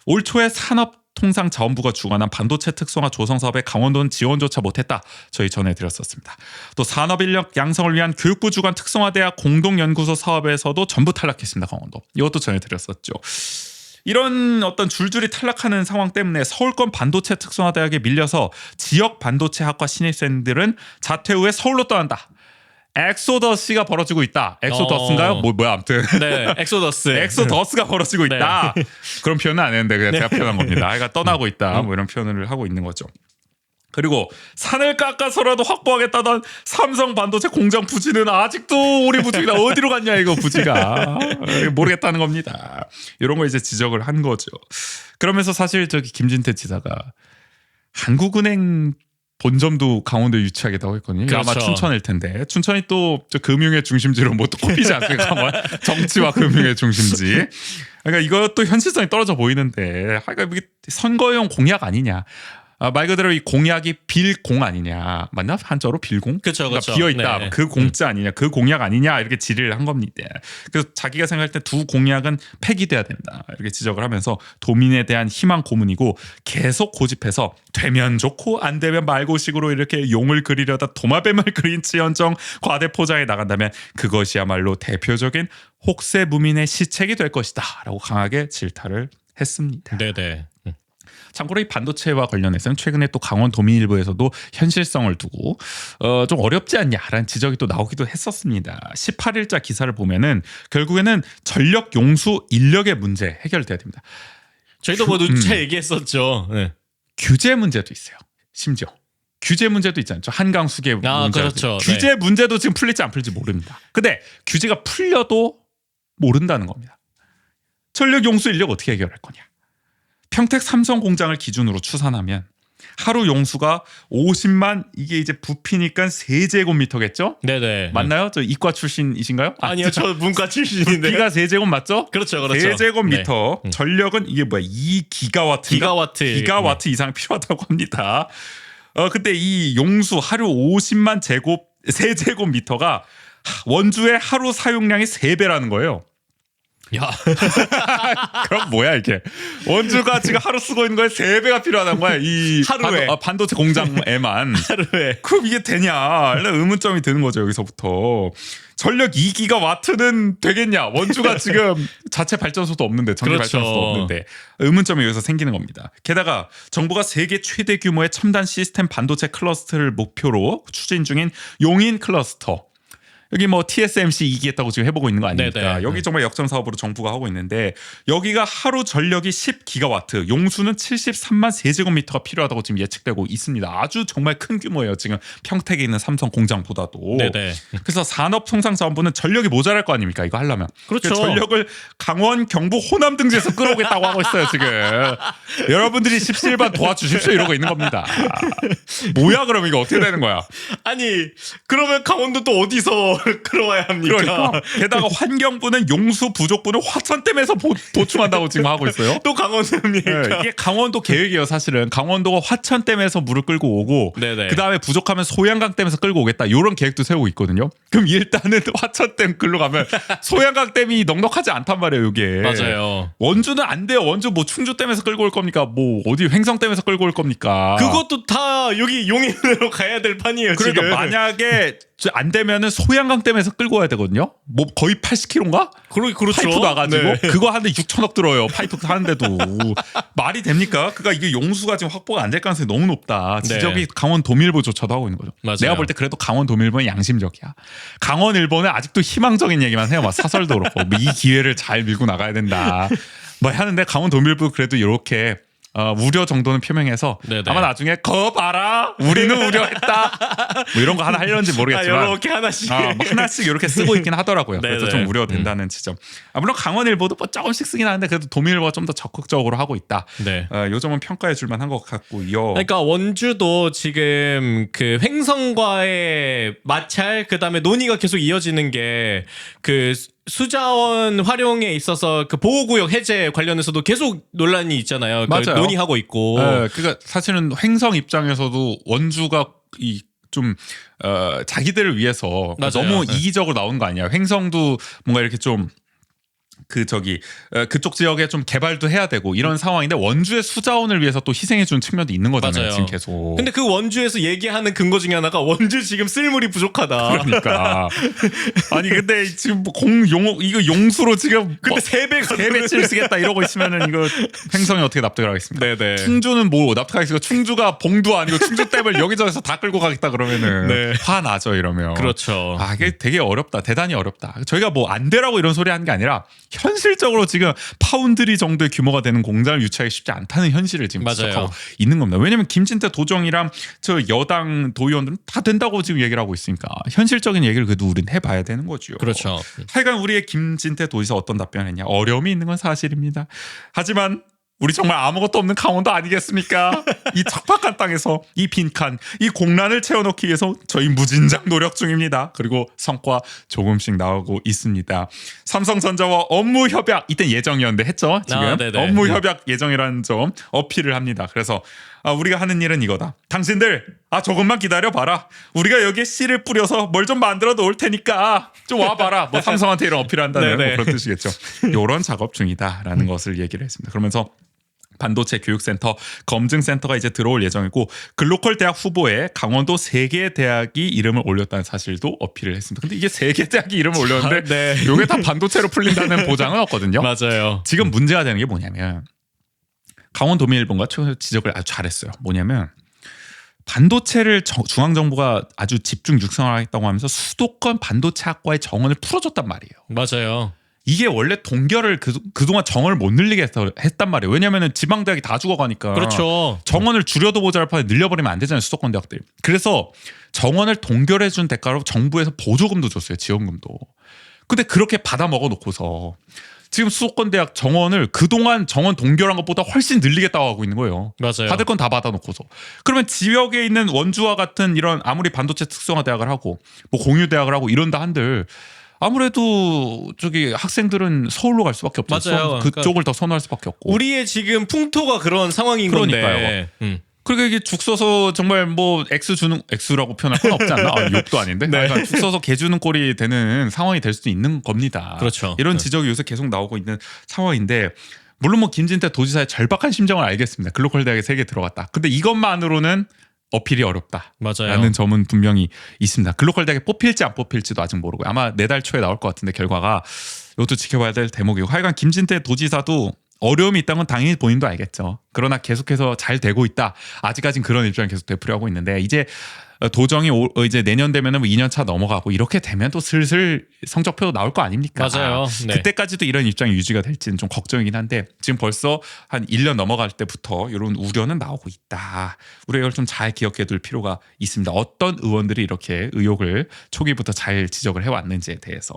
올 초에 산업통상자원부가 주관한 반도체 특성화 조성 사업에 강원도는 지원조차 못했다. 저희 전해드렸었습니다. 또 산업인력 양성을 위한 교육부 주관 특성화대학 공동연구소 사업에서도 전부 탈락했습니다. 강원도. 이것도 전해드렸었죠. 이런 어떤 줄줄이 탈락하는 상황 때문에 서울권 반도체 특성화대학에 밀려서 지역 반도체 학과 신입생들은 자퇴 후에 서울로 떠난다. 엑소더스가 벌어지고 있다. 엑소더스인가요? 뭐야 아무튼. 네, 엑소더스. 엑소더스가 벌어지고 있다. 그런 표현은 안 했는데 그냥 제가 표현한 겁니다. 그러니까 떠나고 있다. 뭐 이런 표현을 하고 있는 거죠. 그리고 산을 깎아서라도 확보하겠다던 삼성 반도체 공장 부지는 아직도 우리 부지가 어디로 갔냐 이거 부지가 모르겠다는 겁니다. 이런 거 이제 지적을 한 거죠. 그러면서 사실 저기 김진태 지사가 한국은행 본점도 강원도에 유치하겠다고 했거든요. 그렇죠. 아마 춘천일 텐데 춘천이 또 저 금융의 중심지로 뭐 또 꼽히지 않습니까? 정치와 금융의 중심지. 그러니까 이것도 현실성이 떨어져 보이는데, 그러니까 이게 선거용 공약 아니냐? 말 그대로 이 공약이 빌공 아니냐, 맞나? 한자로 빌공? 그렇죠, 그렇죠. 비어 있다. 네. 그 공짜 아니냐, 그 공약 아니냐 이렇게 질의를 한 겁니다. 그래서 자기가 생각할 때 두 공약은 폐기돼야 된다 이렇게 지적을 하면서 도민에 대한 희망 고문이고 계속 고집해서 되면 좋고 안 되면 말고식으로 이렇게 용을 그리려다 도마뱀을 그린 치연정 과대 포장해 나간다면 그것이야말로 대표적인 혹세무민의 시책이 될 것이다라고 강하게 질타를 했습니다. 네네. 참고로 이 반도체와 관련해서는 최근에 또 강원도민일보에서도 현실성을 두고 좀 어렵지 않냐라는 지적이 또 나오기도 했었습니다. 18일자 기사를 보면은 결국에는 전력 용수 인력의 문제 해결돼야 됩니다. 저희도 뭐 누차 얘기했었죠. 네. 규제 문제도 있어요. 심지어 규제 문제도 있잖아요. 한강 수계 문제. 그렇죠. 규제 네. 문제도 지금 풀릴지 안 풀릴지 모릅니다. 근데 규제가 풀려도 모른다는 겁니다. 전력 용수 인력 어떻게 해결할 거냐? 평택 삼성 공장을 기준으로 추산하면 하루 용수가 50만 이게 이제 부피니까 세제곱미터겠죠? 네네. 맞나요? 저 이과 출신이신가요? 아니요, 저 문과 출신인데. 부피가 세제곱 맞죠? 그렇죠. 세제곱미터. 네. 전력은 이게 뭐야? 2기가와트. 기가와트 이상 필요하다고 합니다. 근데 이 용수 하루 50만 세제곱미터가 원주의 하루 사용량의 3배라는 거예요. 야, 그럼 뭐야 이게? 원주가 지금 하루 쓰고 있는 거에 3배가 필요하다는 거야. 이 하루에. 반도체 공장에만. 하루에. 그럼 이게 되냐? 일단 의문점이 드는 거죠 여기서부터. 전력 2기가와트는 되겠냐? 원주가 지금 자체 발전소도 없는데 전기 그렇죠. 발전소도 없는데 의문점이 여기서 생기는 겁니다. 게다가 정부가 세계 최대 규모의 첨단 시스템 반도체 클러스터를 목표로 추진 중인 용인 클러스터. 여기 뭐 TSMC 2기 했다고 지금 해보고 있는 거 아닙니까? 네네. 여기 정말 역점 사업으로 정부가 하고 있는데 여기가 하루 전력이 10기가와트, 용수는 73만 세제곱미터가 필요하다고 지금 예측되고 있습니다. 아주 정말 큰 규모예요. 지금 평택에 있는 삼성 공장보다도. 네네. 그래서 산업통상자원부는 전력이 모자랄 거 아닙니까? 이거 하려면. 그렇죠. 전력을 강원, 경북, 호남 등지에서 끌어오겠다고 하고 있어요 지금. 여러분들이 십시일반 도와주십시오 이러고 있는 겁니다. 뭐야 그럼 이거 어떻게 되는 거야? 아니, 그러면 강원도 또 어디서 끌어와야 합니까? 그러니까 게다가 환경부는 용수 부족분을 화천댐에서 보충한다고 지금 하고 있어요. 또 강원도입니까? 네, 이게 강원도 계획이에요 사실은. 강원도가 화천댐에서 물을 끌고 오고 네네. 그 다음에 부족하면 소양강댐에서 끌고 오겠다 이런 계획도 세우고 있거든요. 그럼 일단은 화천댐 끌로 가면 소양강댐이 넉넉하지 않단 말이에요 이게. 맞아요. 원주는 안 돼요. 원주 뭐 충주댐에서 끌고 올 겁니까? 뭐 어디 횡성댐에서 끌고 올 겁니까? 그것도 다 여기 용인으로 가야 될 판이에요. 그러니까 지금. 만약에 안 되면은 소양강댐에서 끌고 와야 되거든요. 뭐 거의 80km인가? 그렇죠. 파이프 나가지고 네. 그거 하는데 6천억 들어요. 파이프 하는데도 말이 됩니까? 그러니까 이게 용수가 지금 확보가 안 될 가능성이 너무 높다. 지적이 네. 강원도밀보조차도 하고 있는 거죠. 맞아요. 내가 볼 때 그래도 강원도밀보는 양심적이야. 강원일보는 아직도 희망적인 얘기만 해요. 막 사설도 그렇고 뭐이 기회를 잘 밀고 나가야 된다. 뭐 하는데 강원도밀보 그래도 이렇게 우려 정도는 표명해서 네네. 아마 나중에 거 봐라 우리는 우려했다 뭐 이런 거 하나 하려는지 모르겠지만 이렇게 하나씩. 뭐 하나씩 이렇게 쓰고 있긴 하더라고요. 그래서 네네. 좀 우려된다는 지점. 물론 강원일보도 뭐 조금씩 쓰긴 하는데 그래도 도민일보가 좀 더 적극적으로 하고 있다. 네. 요 점은 평가해 줄 만한 것 같고요. 그러니까 원주도 지금 그 횡성과의 마찰 그다음에 논의가 계속 이어지는 게 그 수자원 활용에 있어서 그 보호구역 해제 관련해서도 계속 논란이 있잖아요. 그 맞아요. 논의하고 있고. 그러니까 사실은 횡성 입장에서도 원주가 좀 자기들을 위해서 맞아요. 너무 네. 이기적으로 나온 거 아니야. 횡성도 뭔가 이렇게 좀 그쪽 지역에 좀 개발도 해야 되고 이런 상황인데 원주의 수자원을 위해서 또 희생해 주는 측면도 있는 거잖아요. 맞아요. 지금 계속. 근데 그 원주에서 얘기하는 근거 중에 하나가 원주 지금 쓸물이 부족하다. 그러니까 아니 근데 지금 뭐 이거 용수로 지금 근데 세 배가 쓰겠다 이러고 있으면은 이거 횡성이 어떻게 납득을 하겠습니까? 네네. 충주는 뭐 납득하겠습니까? 충주가 봉도 아니고 충주댐을 여기저기서 다 끌고 가겠다 그러면은 네. 화나죠 이러면. 그렇죠. 이게 되게 어렵다. 대단히 어렵다. 저희가 뭐 안 되라고 이런 소리 하는 게 아니라 현실적으로 지금 파운드리 정도의 규모가 되는 공장을 유치하기 쉽지 않다는 현실을 지금 맞아요. 지적하고 있는 겁니다. 왜냐하면 김진태 도정이랑 저 여당 도의원들은 다 된다고 지금 얘기를 하고 있으니까 현실적인 얘기를 그래도 우리는 해봐야 되는 거죠. 그렇죠. 하여간 우리의 김진태 도지사 어떤 답변했냐. 어려움이 있는 건 사실입니다. 하지만 우리 정말 아무것도 없는 강원도 아니겠습니까? 이 척박한 땅에서 이 빈칸, 이 공란을 채워넣기 위해서 저희 무진장 노력 중입니다. 그리고 성과 조금씩 나오고 있습니다. 삼성전자와 업무 협약, 이때 예정이었는데 했죠? 지금 네네. 업무 협약 예정이라는 점 어필을 합니다. 그래서 우리가 하는 일은 이거다. 당신들 조금만 기다려봐라. 우리가 여기에 씨를 뿌려서 뭘 좀 만들어 놓을 테니까 좀 와봐라. 뭐 삼성한테 이런 어필을 한다는 뭐 그런 뜻이겠죠. 이런 작업 중이다라는 것을 얘기를 했습니다. 그러면서 반도체 교육센터, 검증센터가 이제 들어올 예정이고 글로컬 대학 후보에 강원도 3개 대학이 이름을 올렸다는 사실도 어필을 했습니다. 근데 이게 3개 대학이 이름을 올렸는데 네. 이게 다 반도체로 풀린다는 보장은 없거든요. 맞아요. 지금 문제가 되는 게 뭐냐면 강원도민일보가 지적을 아주 잘했어요. 뭐냐면 반도체를 중앙정부가 아주 집중 육성하겠다고 하면서 수도권 반도체학과의 정원을 풀어줬단 말이에요. 맞아요. 이게 원래 동결을 그동안 정원을 못 늘리게 했단 말이에요. 왜냐하면 지방대학이 다 죽어가니까. 그렇죠. 정원을 줄여도 모자랄 판에 늘려버리면 안 되잖아요. 수도권 대학들이. 그래서 정원을 동결해준 대가로 정부에서 보조금도 줬어요. 지원금도. 근데 그렇게 받아 먹어놓고서 지금 수도권 대학 정원을 그동안 정원 동결한 것보다 훨씬 늘리겠다고 하고 있는 거예요. 맞아요. 받을 건 다 받아놓고서. 그러면 지역에 있는 원주와 같은 이런 아무리 반도체 특성화 대학을 하고 뭐 공유 대학을 하고 이런다 한들 아무래도 저기 학생들은 서울로 갈 수밖에 없죠. 맞아요. 그쪽을 더 선호할 수밖에 없고. 우리의 지금 풍토가 그런 상황인 그러니까요. 건데. 그러니까 이게 죽 써서 정말 뭐 X라고 표현할 건 없지 않나? 욕도 아닌데. 네. 그러니까 죽 써서 개 주는 꼴이 되는 상황이 될 수도 있는 겁니다. 그렇죠. 이런 네. 지적이 요새 계속 나오고 있는 상황인데 물론 뭐 김진태 도지사의 절박한 심정을 알겠습니다. 글로컬 대학에 3개 들어갔다. 근데 이것만으로는 어필이 어렵다. 맞아요. 라는 점은 분명히 있습니다. 글로컬 대학에 뽑힐지 안 뽑힐지도 아직 모르고 아마 내달 초에 나올 것 같은데 결과가 이것도 지켜봐야 될 대목이고 하여간 김진태 도지사도 어려움이 있다는 건 당연히 본인도 알겠죠. 그러나 계속해서 잘 되고 있다. 아직까진 그런 입장을 계속 되풀이하고 있는데 이제 도정이 이제 내년 되면은 뭐 2년 차 넘어가고 이렇게 되면 또 슬슬 성적표도 나올 거 아닙니까? 맞아요. 네. 그때까지도 이런 입장이 유지가 될지는 좀 걱정이긴 한데 지금 벌써 한 1년 넘어갈 때부터 이런 우려는 나오고 있다. 우리가 이걸 좀 잘 기억해 둘 필요가 있습니다. 어떤 의원들이 이렇게 의혹을 초기부터 잘 지적을 해왔는지에 대해서.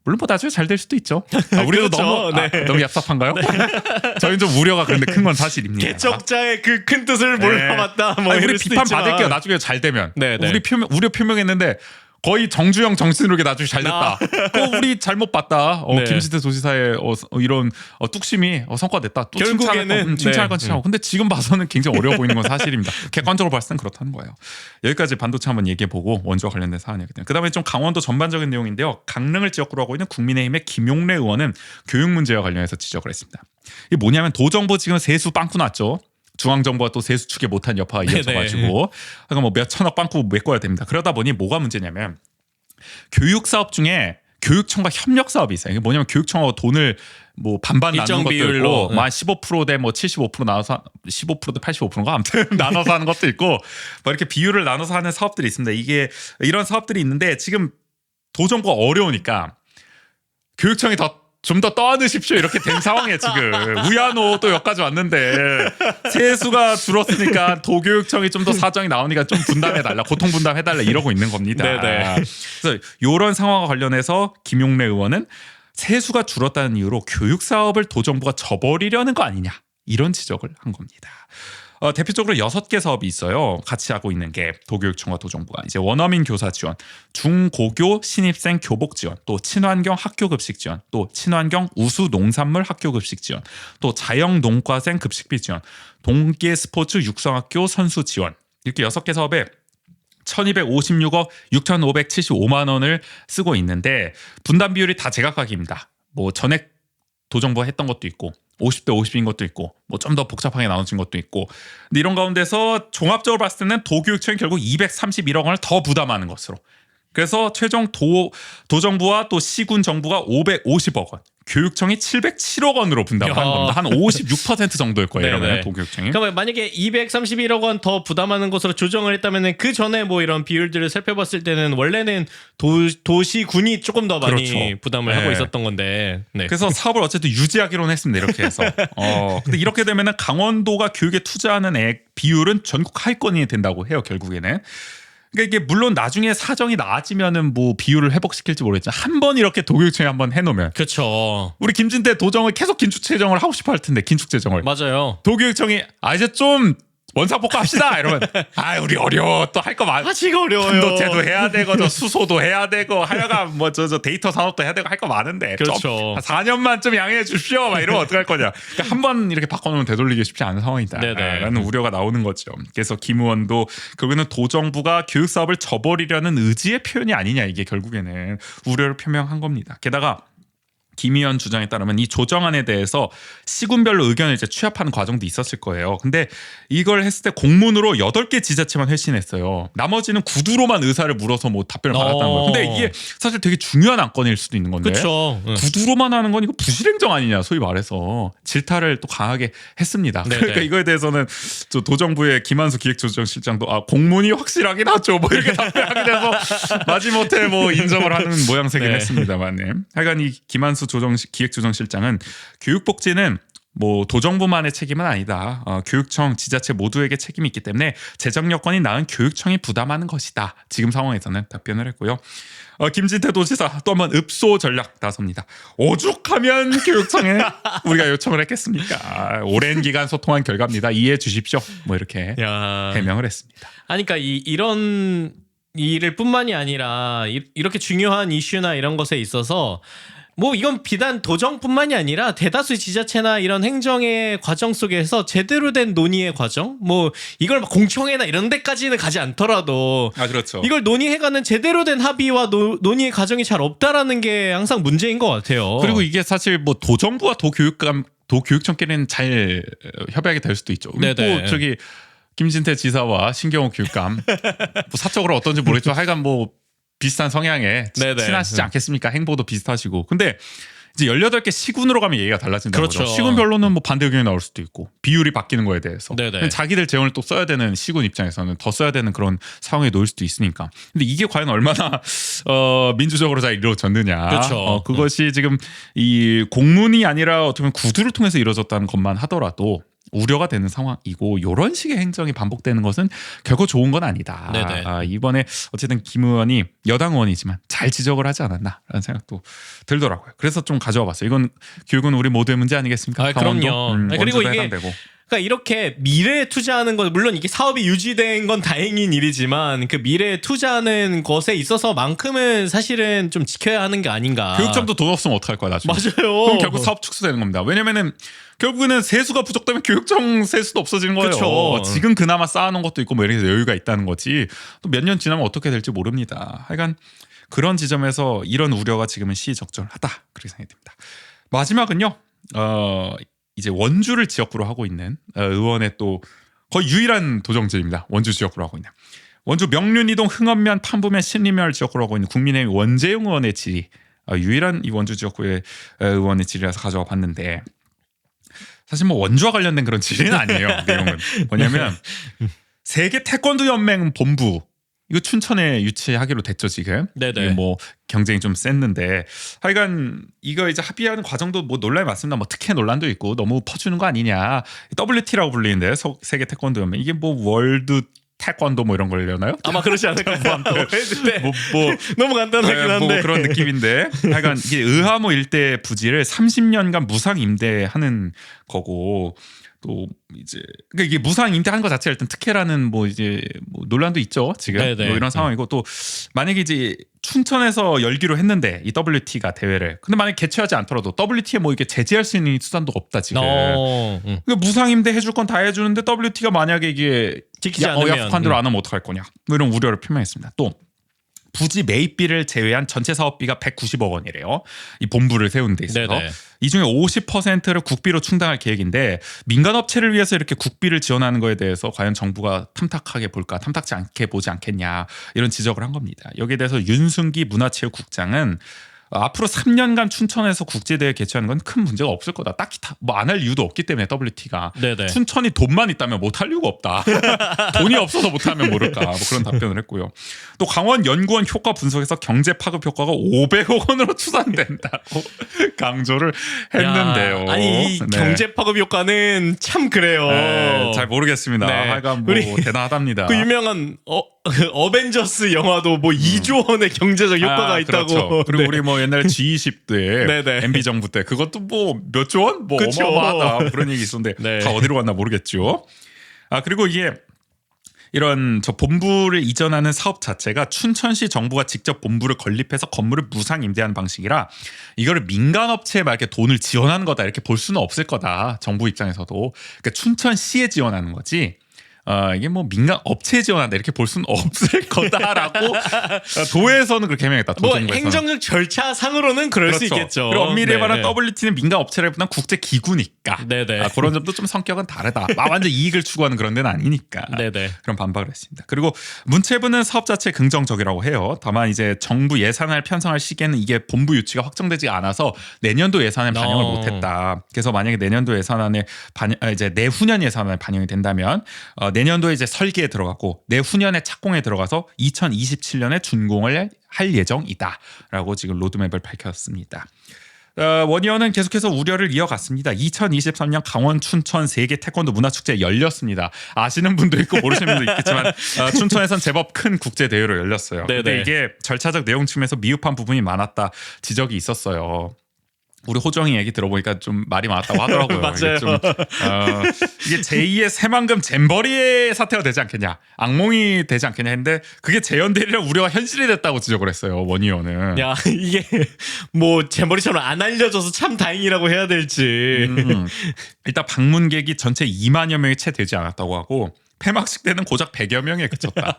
물론 뭐 나중에 잘 될 수도 있죠. 우리도 그렇죠. 너무 네. 너무 얍삽한가요? 저희는 좀 우려가 그런데 큰 건 사실입니다. 개척자의 그 큰 뜻을 몰라봤다. 뭐 아니, 이럴 우리 수도 비판 있지만. 받을게요. 나중에 잘 되면. 네, 네. 우리 우려 표명했는데 거의 정주영 정신으로 나중에 잘 됐다. 우리 잘못 봤다. 네. 김진태 도지사의 이런 뚝심이 성과됐다. 또 결국에는 칭찬할 네. 건 칭찬하고. 근데 지금 봐서는 굉장히 어려워 보이는 건 사실입니다. 객관적으로 봤을 땐 그렇다는 거예요. 여기까지 반도체 한번 얘기해보고 원주와 관련된 사안이거든요. 그다음에 좀 강원도 전반적인 내용인데요. 강릉을 지역구로 하고 있는 국민의힘의 김용래 의원은 교육 문제와 관련해서 지적을 했습니다. 이게 뭐냐면 도정부 지금 세수 빵꾸 났죠. 중앙정부가 또 세수 추계 못한 여파가 이어져가지고 그러니까 뭐 몇 천억 빵꾸 메꿔야 됩니다. 그러다 보니 뭐가 문제냐면 교육 사업 중에 교육청과 협력 사업이 있어요. 이게 뭐냐면 교육청하고 돈을 뭐 반반 일정 나누는 것도 비율로. 있고, 뭐 15%대 뭐 75% 나눠서 15%대 85%인가 아무튼 나눠서 하는 것도 있고, 뭐 이렇게 비율을 나눠서 하는 사업들이 있습니다. 이게 이런 사업들이 있는데 지금 도정부가 어려우니까 교육청이 좀 더 떠안으십시오 이렇게 된 상황이에요 지금. 우야노 또 여기까지 왔는데 세수가 줄었으니까 도교육청이 좀 더 사정이 나오니까 좀 분담해달라, 고통 분담해달라 이러고 있는 겁니다. 네네. 그래서 이런 상황과 관련해서 김용래 의원은 세수가 줄었다는 이유로 교육 사업을 도정부가 저버리려는 거 아니냐 이런 지적을 한 겁니다. 대표적으로 6개 사업이 있어요. 같이 하고 있는 게 도교육청과 도정부가 이제 원어민 교사 지원, 중고교 신입생 교복 지원, 또 친환경 학교 급식 지원, 또 친환경 우수 농산물 학교 급식 지원, 또 자영 농과생 급식비 지원, 동계 스포츠 육성학교 선수 지원 이렇게 6개 사업에 1256억 6575만 원을 쓰고 있는데 분담 비율이 다 제각각입니다. 뭐 전액 도정부가 했던 것도 있고 50대 50인 것도 있고 뭐 좀 더 복잡하게 나눠진 것도 있고 근데 이런 가운데서 종합적으로 봤을 때는 도교육청이 결국 231억 원을 더 부담하는 것으로 그래서 최종 도정부와 또 시군 정부가 550억 원 교육청이 707억 원으로 분담한 겁니다. 한 56% 정도일 거예요. 이러면 도교육청이. 그러면 만약에 231억 원 더 부담하는 것으로 조정을 했다면 그 전에 뭐 이런 비율들을 살펴봤을 때는 원래는 도시군이 조금 더 많이 그렇죠. 부담을 네. 하고 있었던 건데. 네. 그래서 사업을 어쨌든 유지하기로는 했습니다. 이렇게 해서. 근데 이렇게 되면은 강원도가 교육에 투자하는 액 비율은 전국 하위권이 된다고 해요. 결국에는. 그러니까 이게 물론 나중에 사정이 나아지면은 뭐 비율을 회복시킬지 모르겠지만 한 번 이렇게 도교육청에 한번 해놓으면 그렇죠. 우리 김진태 도정을 계속 긴축 재정을 하고 싶어 할 텐데 긴축 재정을 맞아요. 도교육청이 이제 좀 원상복구 합시다 이러면 우리 어려워 또 할 거 많아. 하기가 어려워요. 반도체도 해야 되고 저 수소도 해야 되고 하여간 뭐 저 데이터 산업도 해야 되고 할 거 많은데 그렇죠. 4년만 좀 양해해 주십시오 막 이러면 어떡할 거냐. 그러니까 한 번 이렇게 바꿔놓으면 되돌리기 쉽지 않은 상황이다 네네. 라는 우려가 나오는 거죠. 그래서 김 의원도 결국에는 도정부가 교육 사업을 저버리려는 의지의 표현이 아니냐 이게 결국에는 우려를 표명한 겁니다. 게다가 김 의원 주장에 따르면 이 조정안에 대해서 시군별로 의견을 이제 취합하는 과정도 있었을 거예요. 근데 이걸 했을 때 공문으로 8개 지자체만 회신했어요. 나머지는 구두로만 의사를 물어서 뭐 답변을 받았다는 거예요. 근데 이게 사실 되게 중요한 안건일 수도 있는 건데 그렇죠. 구두로만 하는 건 이거 부실행정 아니냐 소위 말해서 질타를 또 강하게 했습니다. 네네. 그러니까 이거에 대해서는 저 도정부의 김한수 기획조정실장도 공문이 확실하긴 하죠. 뭐 이렇게 답변하게 돼서 마지못해 뭐 인정을 하는 모양새긴 네. 했습니다만. 하여간 이 김한수 기획조정실장은 교육복지는 뭐 도정부만의 책임은 아니다. 교육청, 지자체 모두에게 책임이 있기 때문에 재정 여건이 나은 교육청이 부담하는 것이다. 지금 상황에서는 답변을 했고요. 김진태 도지사 또 한번 읍소 전략 나섭니다. 오죽하면 교육청에 우리가 요청을 했겠습니까? 오랜 기간 소통한 결과입니다. 이해해 주십시오. 뭐 이렇게 야. 해명을 했습니다. 아니, 그러니까 이런 일을 뿐만이 아니라 이렇게 중요한 이슈나 이런 것에 있어서 뭐 이건 비단 도정뿐만이 아니라 대다수 지자체나 이런 행정의 과정 속에서 제대로 된 논의의 과정, 뭐 이걸 막 공청회나 이런 데까지는 가지 않더라도 그렇죠. 이걸 논의해가는 제대로 된 합의와 논의의 과정이 잘 없다라는 게 항상 문제인 것 같아요. 그리고 이게 사실 뭐 도정부와 도교육청끼리는 잘 협약이 될 수도 있죠. 네네. 또 저기 김진태 지사와 신경호 교육감 뭐 사적으로 어떤지 모르겠지만 하여간 뭐 비슷한 성향에 네네. 친하시지 않겠습니까? 행보도 비슷하시고. 근데 이제 18개 시군으로 가면 얘기가 달라진다는 그렇죠. 거죠. 시군별로는 뭐 반대 의견이 나올 수도 있고 비율이 바뀌는 거에 대해서 네네. 자기들 재원을 또 써야 되는 시군 입장에서는 더 써야 되는 그런 상황에 놓일 수도 있으니까. 근데 이게 과연 얼마나 민주적으로 잘 이루어졌느냐. 그렇죠. 그것이 지금 이 공문이 아니라 어떻게 보면 구두를 통해서 이루어졌다는 것만 하더라도 우려가 되는 상황이고 이런 식의 행정이 반복되는 것은 결코 좋은 건 아니다. 네네. 이번에 어쨌든 김 의원이 여당 의원이지만 잘 지적을 하지 않았나라는 생각도 들더라고요. 그래서 좀 가져와 봤어요. 이건 교육은 우리 모두의 문제 아니겠습니까? 그럼요. 그리고 원주도 이게 해당되고. 그러니까 이렇게 미래에 투자하는 것, 물론 이게 사업이 유지된 건 다행인 일이지만 그 미래에 투자하는 것에 있어서만큼은 사실은 좀 지켜야 하는 게 아닌가. 교육청도 돈 없으면 어떡할 거야 나중에. 맞아요. 그럼 결국 사업 축소되는 겁니다. 왜냐면은 결국에는 세수가 부족되면 교육청 세수도 없어지는 거예요. 그쵸. 지금 그나마 쌓아놓은 것도 있고 뭐 이렇게 해서 여유가 있다는 거지. 또 몇 년 지나면 어떻게 될지 모릅니다. 하여간 그런 지점에서 이런 우려가 지금은 시의적절하다 그렇게 생각이 듭니다. 마지막은요. 이제 원주를 지역구로 하고 있는 의원의 또 거의 유일한 도정지입니다. 원주 지역구로 하고 있는 원주 명륜이동 흥원면 판부면 신림면 지역구로 하고 있는 국민의힘 원재용 의원의 질의 유일한 이 원주 지역구의 의원의 질의라서 가져와 봤는데 사실 뭐 원주와 관련된 그런 질의는 아니에요. 내용은 뭐냐면 세계 태권도 연맹 본부 이거 춘천에 유치하기로 됐죠 지금. 네네. 이게 뭐 경쟁이 좀 셌는데 하여간 이거 이제 합의하는 과정도 뭐 논란이 많습니다. 뭐 특혜 논란도 있고 너무 퍼주는 거 아니냐. WT라고 불리는데 세계 태권도 연맹 이게 뭐 월드 태권도 뭐 이런 걸려나요? 아마 그러지 않을까. 네. 뭐 너무 간단하긴 한데. 뭐 그런 느낌인데 하여간 이게 의하모 일대 부지를 30년간 무상 임대하는 거고 또 이제 그러니까 이게 무상 임대하는 것 자체가 일단 특혜라는 뭐 이제 뭐 논란도 있죠 지금 네네. 뭐 이런 상황이고 또 만약에 이제 춘천에서 열기로 했는데 이 WT가 대회를 근데 만약 에 개최하지 않더라도 WT에 뭐 이게 제재할 수 있는 수단도 없다 지금. 그러니까 무상 임대 해줄 건 다 해주는데 WT가 만약에 이게 지키지 않으면 약속한 대로 안 하면 어떡할 거냐 뭐 이런 우려를 표명했습니다. 또 부지 매입비를 제외한 전체 사업비가 190억 원이래요. 이 본부를 세운 데 있어서. 네네. 이 중에 50%를 국비로 충당할 계획인데 민간 업체를 위해서 이렇게 국비를 지원하는 거에 대해서 과연 정부가 탐탁하게 볼까 탐탁지 않게 보지 않겠냐 이런 지적을 한 겁니다. 여기에 대해서 윤승기 문화체육국장은 앞으로 3년간 춘천에서 국제대회 개최하는 건 큰 문제가 없을 거다. 딱히 뭐 안 할 이유도 없기 때문에 WT가 네네. 춘천이 돈만 있다면 못 할 이유가 없다. 돈이 없어서 못하면 모를까. 뭐 그런 답변을 했고요. 또 강원 연구원 효과 분석에서 경제 파급 효과가 500억 원으로 추산된다고 강조를 했는데요. 야, 아니 이 네. 경제 파급 효과는 참 그래요. 네, 잘 모르겠습니다. 네. 하여간 뭐 우리 대단하답니다. 그 유명한 어벤져스 영화도 뭐 2조 원의 경제적 효과가 있다고. 그렇죠. 그리고 네. 우리 뭐 옛날 G20 때 네네. MB 정부 때 그것도 뭐 몇 조 원? 뭐 그쵸. 어마어마하다 그런 얘기 있었는데 네. 다 어디로 갔나 모르겠죠. 그리고 이게 이런 저 본부를 이전하는 사업 자체가 춘천시 정부가 직접 본부를 건립해서 건물을 무상 임대하는 방식이라 이거를 민간 업체에 막 이렇게 돈을 지원하는 거다 이렇게 볼 수는 없을 거다. 정부 입장에서도. 그러니까 춘천시에 지원하는 거지. 이게 뭐 민간 업체에 지원한다 이렇게 볼 수는 없을 거다라고 도에서는 그렇게 해명했다. 뭐 도정부에서는. 행정적 절차 상으로는 그럴 수 그렇죠. 있겠죠. 그리고 엄밀히 네. 말하면 WT는 민간 업체라기보다는 국제 기구니까. 네네. 그런 점도 좀 성격은 다르다. 완전 이익을 추구하는 그런 데는 아니니까. 네네. 그런 반박을 했습니다. 그리고 문체부는 사업 자체 긍정적이라고 해요. 다만 이제 정부 예산을 편성할 시기에는 이게 본부 유치가 확정되지 않아서 내년도 예산에 반영을 못했다. 그래서 만약에 내년도 예산안에 이제 내후년 예산안에 반영이 된다면 내년도에 이제 설계에 들어가고 내후년에 착공에 들어가서 2027년에 준공을 할 예정이다라고 지금 로드맵을 밝혔습니다. 원의원은 계속해서 우려를 이어갔습니다. 2023년 강원 춘천 세계 태권도 문화축제 열렸습니다. 아시는 분도 있고 모르시는 분도 있겠지만 춘천에선 제법 큰 국제 대회로 열렸어요. 네네. 근데 이게 절차적 내용 측면에서 미흡한 부분이 많았다 지적이 있었어요. 우리 호정이 얘기 들어보니까 좀 말이 많았다고 하더라고요. 맞아요. 이게, 좀, 이게 제2의 새만금 잼버리의 사태가 되지 않겠냐, 악몽이 되지 않겠냐 했는데 그게 재현되리라 우려가 현실이 됐다고 지적을 했어요. 원의원은. 야 이게 뭐 제 머리처럼 안 알려져서 참 다행이라고 해야 될지. 일단 방문객이 전체 2만여 명이 채 되지 않았다고 하고 폐막식 때는 고작 100여 명에 그쳤다.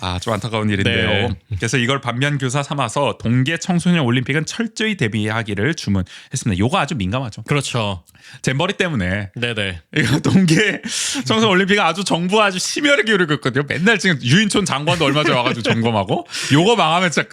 아, 좀 안타까운 일인데요. 네. 그래서 이걸 반면교사 삼아서 동계 청소년 올림픽은 철저히 대비하기를 주문했습니다. 요거 아주 민감하죠. 그렇죠. 잼버리 때문에 네네. 이거 동계 청소년 올림픽은 아주 정부가 아주 심혈을 기울이고 있거든요. 맨날 지금 유인촌 장관도 얼마 전에 와가지고 점검하고 요거 망하면 진짜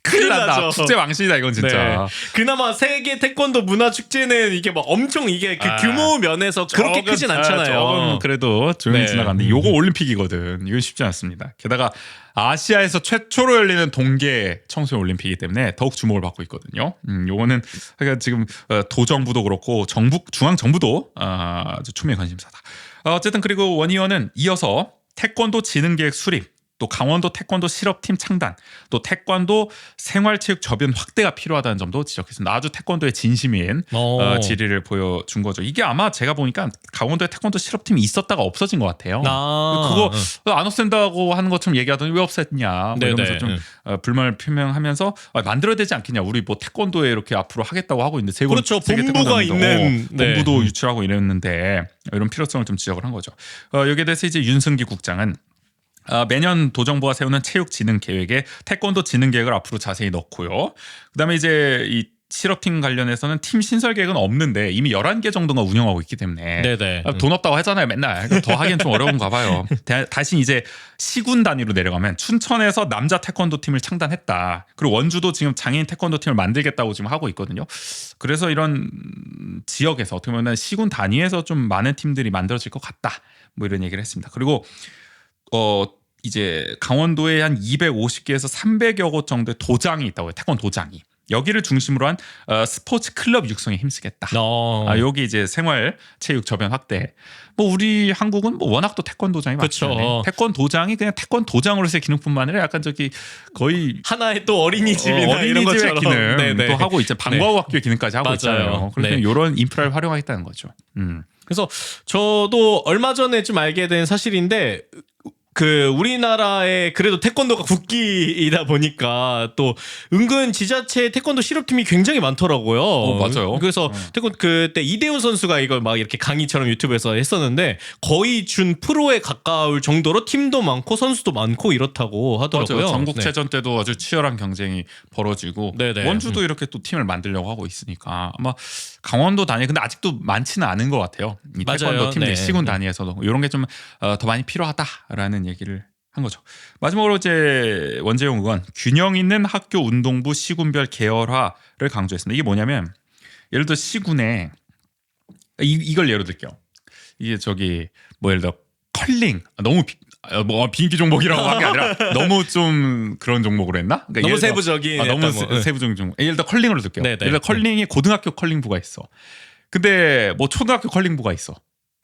큰일 난다. 나죠. 축제 망신이다 이건 진짜. 네. 그나마 세계 태권도 문화 축제는 이게 막 엄청 이게 그 규모 면에서 그렇게 조금, 크진 않잖아요. 조금 그래도 조용히 네. 지나갔는데 요거 올림픽이거든. 이건 쉽지 않습니다. 게다가 아시아에서 최초로 열리는 동계 청소년 올림픽이기 때문에 더욱 주목을 받고 있거든요. 요거는 그러니까 지금 도정부도 그렇고 정부 중앙 정부도 아주 초미의 관심사다. 어쨌든 그리고 원의원은 이어서 태권도 지능계획 수립, 또 강원도 태권도 실업팀 창단, 또 태권도 생활체육 저변 확대가 필요하다는 점도 지적했습니다. 아주 태권도의 진심인 질의를 보여준 거죠. 이게 아마 제가 보니까 강원도에 태권도 실업팀이 있었다가 없어진 것 같아요. 그거 안 없앤다고 하는 것처럼 얘기하더니 왜 없앴냐 뭐 이러면서 좀 불만을 표명하면서 만들어야 되지 않겠냐. 우리 뭐 태권도에 이렇게 앞으로 하겠다고 하고 있는데 그렇죠. 본부가 있는 본부도 유출하고 이랬는데 이런 필요성을 좀 지적을 한 거죠. 여기에 대해서 이제 윤승기 국장은 매년 도정부가 세우는 체육진흥 계획에 태권도 진흥 계획을 앞으로 자세히 넣고요. 그다음에 이제 이 실업팀 관련해서는 팀 신설 계획은 없는데 이미 11개 정도가 운영하고 있기 때문에 네네. 돈 없다고 하잖아요 맨날. 더 하기엔 좀 어려운가 봐요. 다시 이제 시군 단위로 내려가면 춘천에서 남자 태권도 팀을 창단했다. 그리고 원주도 지금 장애인 태권도 팀을 만들겠다고 지금 하고 있거든요. 그래서 이런 지역에서 어떻게 보면 시군 단위에서 좀 많은 팀들이 만들어질 것 같다. 뭐 이런 얘기를 했습니다. 그리고 이제 강원도에 한 250개에서 300여 곳 정도의 도장이 있다고 해요. 태권 도장이. 여기를 중심으로 한 스포츠 클럽 육성에 힘쓰겠다. 여기 이제 생활 체육 저변 확대. 뭐 우리 한국은 뭐 워낙 또 태권도장이 많잖아요. 태권도장이 그냥 태권도장으로서의 기능뿐만 아니라 약간 저기 거의 하나의 또 어린이집이나 이런 어린이집의 것처럼 기능 네네. 또 하고 있죠. 방과후 학교의 기능까지 하고 맞아요. 있잖아요. 그래서 네. 이런 인프라를 활용하겠다는 거죠. 그래서 저도 얼마 전에 좀 알게 된 사실인데 그 우리나라의 그래도 태권도가 국기이다 보니까 또 은근 지자체 태권도 실업팀이 굉장히 많더라고요. 맞아요. 그래서 태권 그때 이대훈 선수가 이걸 막 이렇게 강의처럼 유튜브에서 했었는데 거의 준 프로에 가까울 정도로 팀도 많고 선수도 많고 이렇다고 하더라고요. 맞아요. 전국체전 때도 아주 치열한 경쟁이 벌어지고 네네. 원주도 이렇게 또 팀을 만들려고 하고 있으니까 아마 강원도 단위 근데 아직도 많지는 않은 것 같아요. 이 태권도 맞아요. 팀들 네. 시군 단위에서도 이런 게 좀 더 많이 필요하다라는 얘기를 한 거죠. 마지막으로 이제 원재용 의원 균형 있는 학교 운동부 시군별 계열화를 강조했습니다. 이게 뭐냐면 예를 들어 시군에 이걸 예로 들게요. 이게 저기 뭐 예를 들어 컬링 너무 뭐 비인기 종목이라고 한 게 아니라 너무 좀 그런 종목으로 했나? 그러니까 너무 예를 들어, 세부적인 너무 뭐, 세부적인 종목. 예를 들어 컬링으로 들게요. 네네. 예를 들어 컬링이 고등학교 컬링부가 있어. 근데 뭐 초등학교 컬링부가 있어.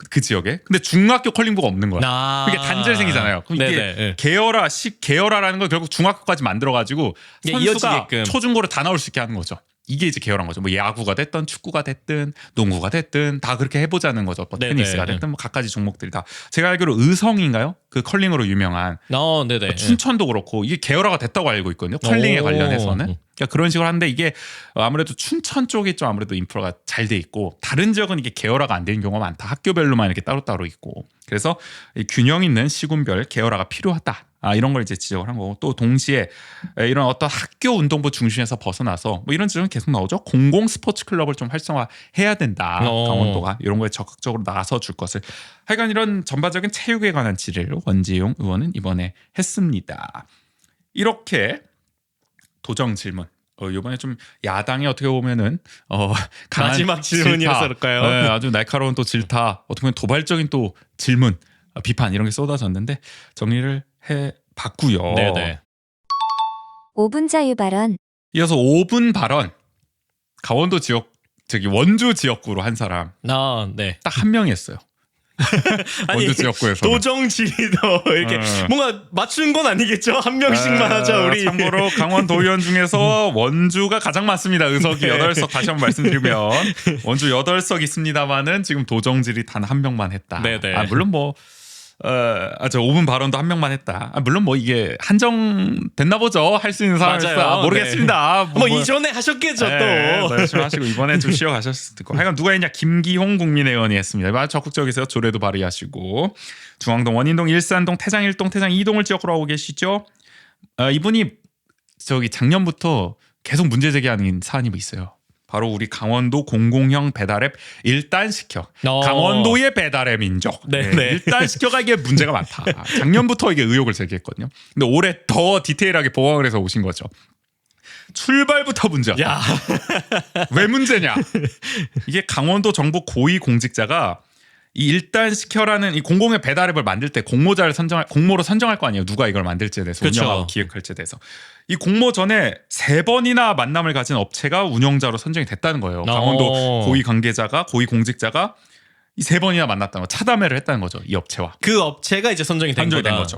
그 지역에. 근데 중학교 컬링부가 없는 거야. 그게 단절 생기잖아요. 그럼 이게 계열화라는 걸 결국 중학교까지 만들어 가지고 선수가 이어지게끔. 초중고를 다 나올 수 있게 하는 거죠. 이게 이제 계열한 거죠. 뭐 야구가 됐든 축구가 됐든 농구가 됐든 다 그렇게 해보자는 거죠. 뭐 네네. 테니스가 됐든 뭐 각가지 종목들이 다. 제가 알기로 의성인가요? 그 컬링으로 유명한 네네. 춘천도 그렇고 이게 계열화가 됐다고 알고 있거든요. 컬링에 관련해서는. 그러니까 그런 식으로 하는데 이게 아무래도 춘천 쪽이 좀 아무래도 인프라가 잘 돼 있고 다른 지역은 이게 계열화가 안 되는 경우가 많다. 학교별로만 이렇게 따로따로 있고. 그래서 이 균형 있는 시군별 계열화가 필요하다. 이런 걸 이제 지적을 한 거고 또 동시에 이런 어떤 학교 운동부 중심에서 벗어나서 뭐 이런 지적은 계속 나오죠. 공공 스포츠 클럽을 좀 활성화해야 된다. 강원도가 이런 거에 적극적으로 나서 줄 것을. 하여간 이런 전반적인 체육에 관한 질의를 원지용 의원은 이번에 했습니다. 이렇게 도정 질문. 이번에 좀 야당이 어떻게 보면은 강한 마지막 질문이었을까요? 네, 아주 날카로운 또 질타, 어떻게 보면 도발적인 또 질문, 비판 이런 게 쏟아졌는데 정리를 해봤고요. 네네. 5분 자유 발언. 이어서 5분 발언. 강원도 지역 저기 원주 지역구로 한 사람 네. 딱 한 명이 했어요. 아니, 원주 지역구에서 도정지리도 이렇게 뭔가 맞춘 건 아니겠죠? 한 명씩만 하자 우리. 참고로 강원도 의원 중에서 원주가 가장 많습니다. 의석이 8석 다시 한번 말씀드리면 원주 8석 있습니다만은 지금 도정질이 단 한 명만 했다. 네네. 물론 뭐 저 5분 발언도 한 명만 했다. 물론 뭐 이게 한정됐나 보죠. 할 수 있는 사람이 맞아요. 있어. 모르겠습니다. 뭐 이전에 하셨겠죠 또. 더 열심히 하시고 이번에 좀 쉬어가셨을 수도 있고. 하여간 누가 했냐? 김기홍 국민의원이 했습니다. 아주 적극적이세요. 조례도 발의하시고 중앙동, 원인동, 일산동, 태장 1동, 태장 2동을 지역으로 하고 계시죠. 이분이 저기 작년부터 계속 문제 제기하는 사안이 뭐 있어요. 바로 우리 강원도 공공형 배달앱 일단 시켜. 강원도의 배달앱 민족. 네네. 일단 시켜가 이게 문제가 많다. 작년부터 이게 의혹을 제기했거든요. 근데 올해 더 디테일하게 보강을 해서 오신 거죠. 출발부터 문제야. 야. 왜 문제냐? 이게 강원도 정부 고위 공직자가 이 일단 시켜라는 이 공공의 배달앱을 만들 때 공모자를 공모로 선정할 거 아니에요. 누가 이걸 만들지에 대해서 그쵸. 운영하고 기획할지에 대해서. 이 공모 전에 3번이나 만남을 가진 업체가 운영자로 선정이 됐다는 거예요. 강원도 고위 관계자가 고위 공직자가 이 3번이나 만났다는 거, 차담회를 했다는 거죠. 이 업체와. 그 업체가 이제 선정이 된 선정이 된 거다. 거죠.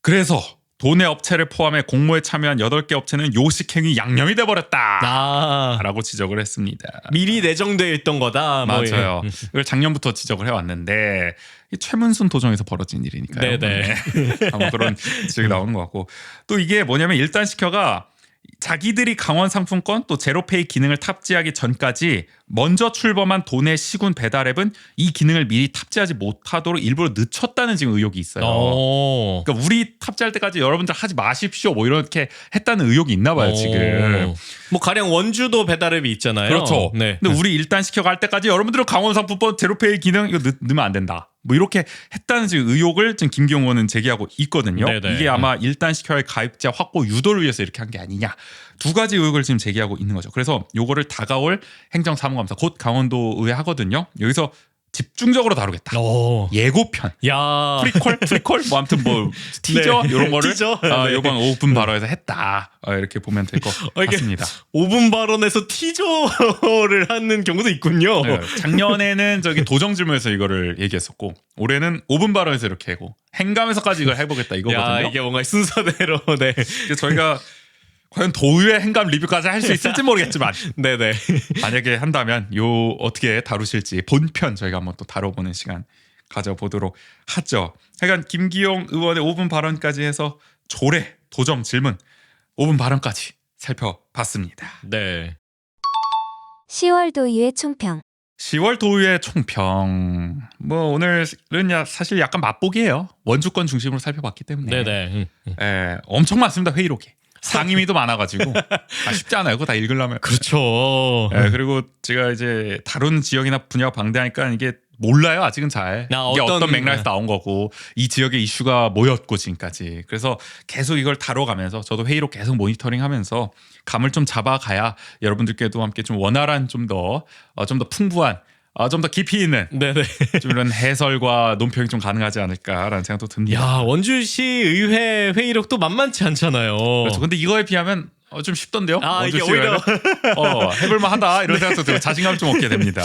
그래서 도내 업체를 포함해 공모에 참여한 8개 업체는 요식행위 양념이 돼버렸다 라고 지적을 했습니다. 미리 내정되어 있던 거다. 맞아요. 이걸 작년부터 지적을 해왔는데 이 최문순 도정에서 벌어진 일이니까요. 네네. 아마 그런 지적이 나오는 것 같고 또 이게 뭐냐면 일단 시켜가 자기들이 강원 상품권 또 제로페이 기능을 탑재하기 전까지 먼저 출범한 도내 시군 배달앱은 이 기능을 미리 탑재하지 못하도록 일부러 늦췄다는 지금 의혹이 있어요. 그러니까 우리 탑재할 때까지 여러분들 하지 마십시오 뭐 이렇게 했다는 의혹이 있나 봐요 지금. 뭐 가령 원주도 배달앱이 있잖아요. 그렇죠. 네. 근데 우리 일단 시켜갈 때까지 여러분들은 강원 상품권 제로페이 기능 이거 넣으면 안 된다. 뭐 이렇게 했다는 지금 의혹을 지금 김기용 의원은 제기하고 있거든요. 네네. 이게 아마 일단 시켜의 가입자 확보 유도를 위해서 이렇게 한 게 아니냐. 두 가지 의혹을 지금 제기하고 있는 거죠. 그래서 요거를 다가올 행정사무감사 곧 강원도의회 하거든요. 여기서 집중적으로 다루겠다. 예고편. 야. 프리퀄 뭐 아무튼 뭐 티저 네. 이런 거를 티저? 이번 5분 발언에서 했다. 이렇게 보면 될 것 같습니다. 5분 발언에서 티저를 하는 경우도 있군요. 네, 작년에는 저기 도정질문에서 이거를 얘기했었고 올해는 5분 발언에서 이렇게 하고 행감에서까지 이걸 해보겠다 이거거든요. 야, 이게 뭔가 순서대로. 네. 그래서 저희가 과연 도의회 행감 리뷰까지 할 수 있을지 모르겠지만 네네. 만약에 한다면 요 어떻게 다루실지 본편 저희가 한번 또 다뤄보는 시간 가져보도록 하죠. 하여간 김기용 의원의 5분 발언까지 해서 조례, 도정, 질문 5분 발언까지 살펴봤습니다. 네. 10월 도의회 총평. 10월 도의회 총평. 뭐 오늘은 사실 약간 맛보기예요. 원주권 중심으로 살펴봤기 때문에. 네네. 엄청 많습니다. 회의록이. 상임위도 많아가지고 쉽지 않아요. 그거 다 읽으려면. 그렇죠. 그리고 제가 이제 다룬 지역이나 분야가 방대하니까 이게 몰라요. 아직은 잘. 이게 어떤 맥락에서 나온 거고 이 지역의 이슈가 뭐였고 지금까지. 그래서 계속 이걸 다뤄가면서 저도 회의록 계속 모니터링하면서 감을 좀 잡아가야 여러분들께도 함께 좀 원활한 좀 더 풍부한 좀 더 깊이 있는 네네. 좀 이런 해설과 논평이 좀 가능하지 않을까라는 생각도 듭니다. 야, 원주시 의회 회의록도 만만치 않잖아요. 그렇죠. 근데 이거에 비하면 좀 쉽던데요. 이게 오히려 해볼만하다 이런 생각도 들고 자신감 좀 얻게 됩니다.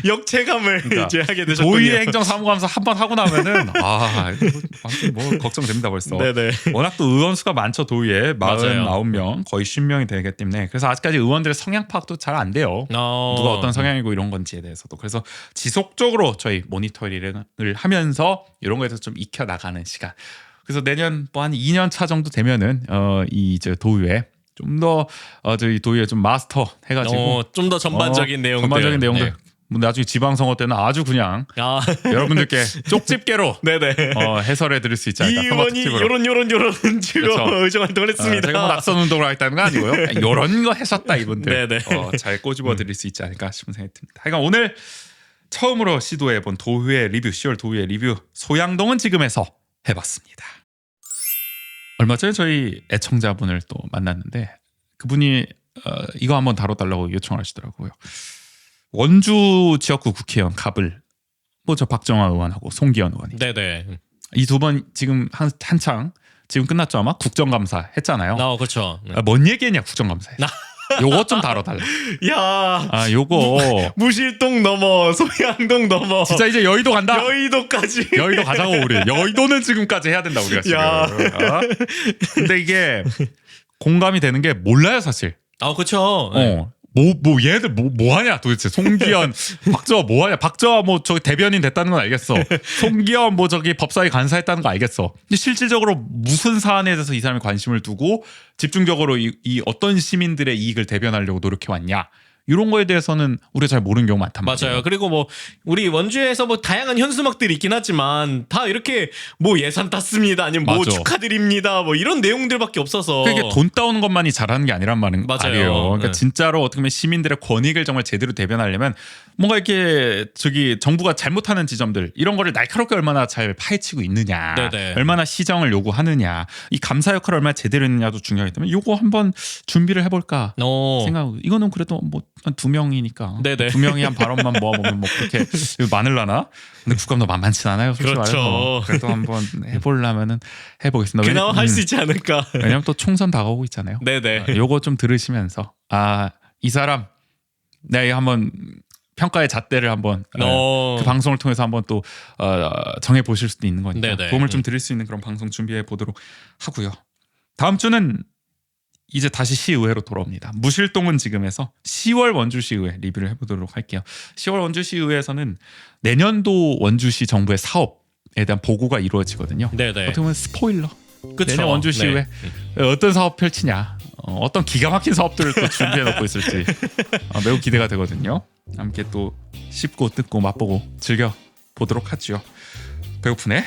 역체감을 그러니까 이제 하게 되셨군요. 도의회 행정사무감사 한 번 하고 나면은 완전 뭐 걱정됩니다 벌써. 네네. 워낙 또 의원 수가 많죠 도의회 맞아요. 49명 거의 50명이 되기 때문에 그래서 아직까지 의원들의 성향 파악도 잘 안 돼요. 누가 어떤 성향이고 이런 건지에 대해서도 그래서 지속적으로 저희 모니터링을 하면서 이런 거에 대해서 좀 익혀 나가는 시간. 그래서 내년 뭐 한 2년 차 정도 되면은 이제 도의회 좀 더 저희 도의회 좀 마스터 해가지고 좀 더 전반적인 전반적인 내용들. 네. 뭐 나중에 지방선거 때는 아주 그냥 여러분들께 쪽집게로 네네. 해설해 드릴 수 있지 않을까. 이 의원이 요런 그렇죠. 의정 활동을 했습니다. 제가 뭐 낙선 운동을 하겠다는 건 아니고요. 요런 거 했었다 이분들. 네네. 잘 꼬집어 드릴 수 있지 않을까 싶은 생각이 듭니다. 하여간 오늘 처음으로 시도해본 도의회 리뷰 10월 도의회 리뷰 소양동은 지금에서 해봤습니다. 얼마 전에 저희 애청자분을 또 만났는데 그분이 이거 한번 다뤄달라고 요청을 하시더라고요. 원주 지역구 국회의원 갑을 뭐 저 박정아 의원하고 송기현 의원이 네네. 이 두 번 지금 한창 지금 끝났죠 아마 국정감사 했잖아요. 그렇죠. 뭔 얘기했냐 국정감사에. 요거 좀 다뤄달라. 야, 아 요거 무실동 넘어 소양동 넘어 진짜 이제 여의도 간다. 여의도까지. 여의도 가자고 우리. 여의도는 지금까지 해야 된다 우리가 지금. 야. 어? 근데 이게 공감이 되는 게 몰라요 사실. 그렇죠. 뭐 얘들 뭐 하냐 도대체. 송기현, 박저하 뭐 하냐. 박저하 뭐 저기 대변인 됐다는 건 알겠어. 송기현 뭐 저기 법사위 간사했다는 거 알겠어. 근데 실질적으로 무슨 사안에 대해서 이 사람이 관심을 두고 집중적으로 이 어떤 시민들의 이익을 대변하려고 노력해 왔냐. 이런 거에 대해서는 우리가 잘 모르는 경우가 많단 말이에요. 맞아요. 그리고 뭐 우리 원주에서 뭐 다양한 현수막들이 있긴 하지만 다 이렇게 뭐 예산 땄습니다. 아니면 뭐 맞아. 축하드립니다. 뭐 이런 내용들밖에 없어서. 그게 돈 따오는 것만이 잘하는 게 아니란 맞아요. 말이에요. 그러니까 네. 진짜로 어떻게 보면 시민들의 권익을 정말 제대로 대변하려면 뭔가 이렇게 저기 정부가 잘못하는 지점들 이런 거를 날카롭게 얼마나 잘 파헤치고 있느냐, 네네. 얼마나 시정을 요구하느냐, 이 감사 역할을 얼마나 제대로 했느냐도 중요하기 때문에 요거 한번 준비를 해볼까 생각하고. 이거는 그래도 뭐 한 2명이니까 네네. 2명이 한 발언만 모아보면 뭐 그렇게 이거 많을라나? 근데 국감도 만만치 않아요. 솔직히 그렇죠. 말해서. 그래도 한번 해보려면은 해보겠습니다. 그나마 할 수 있지 않을까. 왜냐면 또 총선 다가오고 있잖아요. 네네. 요거 좀 들으시면서 이 사람 내가 한번 평가의 잣대를 한번 그 방송을 통해서 한번 또 정해 보실 수도 있는 거니까 네네. 도움을 좀 드릴 수 있는 그런 방송 준비해 보도록 하고요. 다음 주는 이제 다시 시의회로 돌아옵니다. 무실동은 지금에서 10월 원주시의회 리뷰를 해보도록 할게요. 10월 원주시의회에서는 내년도 원주시 정부의 사업에 대한 보고가 이루어지거든요. 네네. 어떻게 보면 스포일러. 그쵸. 내년 원주시의회 네. 어떤 사업 펼치냐, 어떤 기가 막힌 사업들을 또 준비해 놓고 있을지 매우 기대가 되거든요. 함께 또 씹고 뜯고 맛보고 즐겨 보도록 하죠. 배고프네.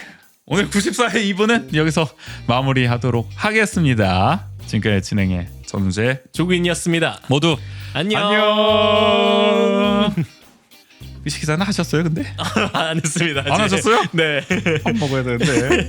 오늘 94회 2부는 여기서 마무리하도록 하겠습니다. 지금까지 진행의 전우재 조구인이었습니다. 모두 안녕. 안녕. 식사는 하셨어요? 근데 안 했습니다. 안 아직. 하셨어요? 네. 밥 먹어야 되는데.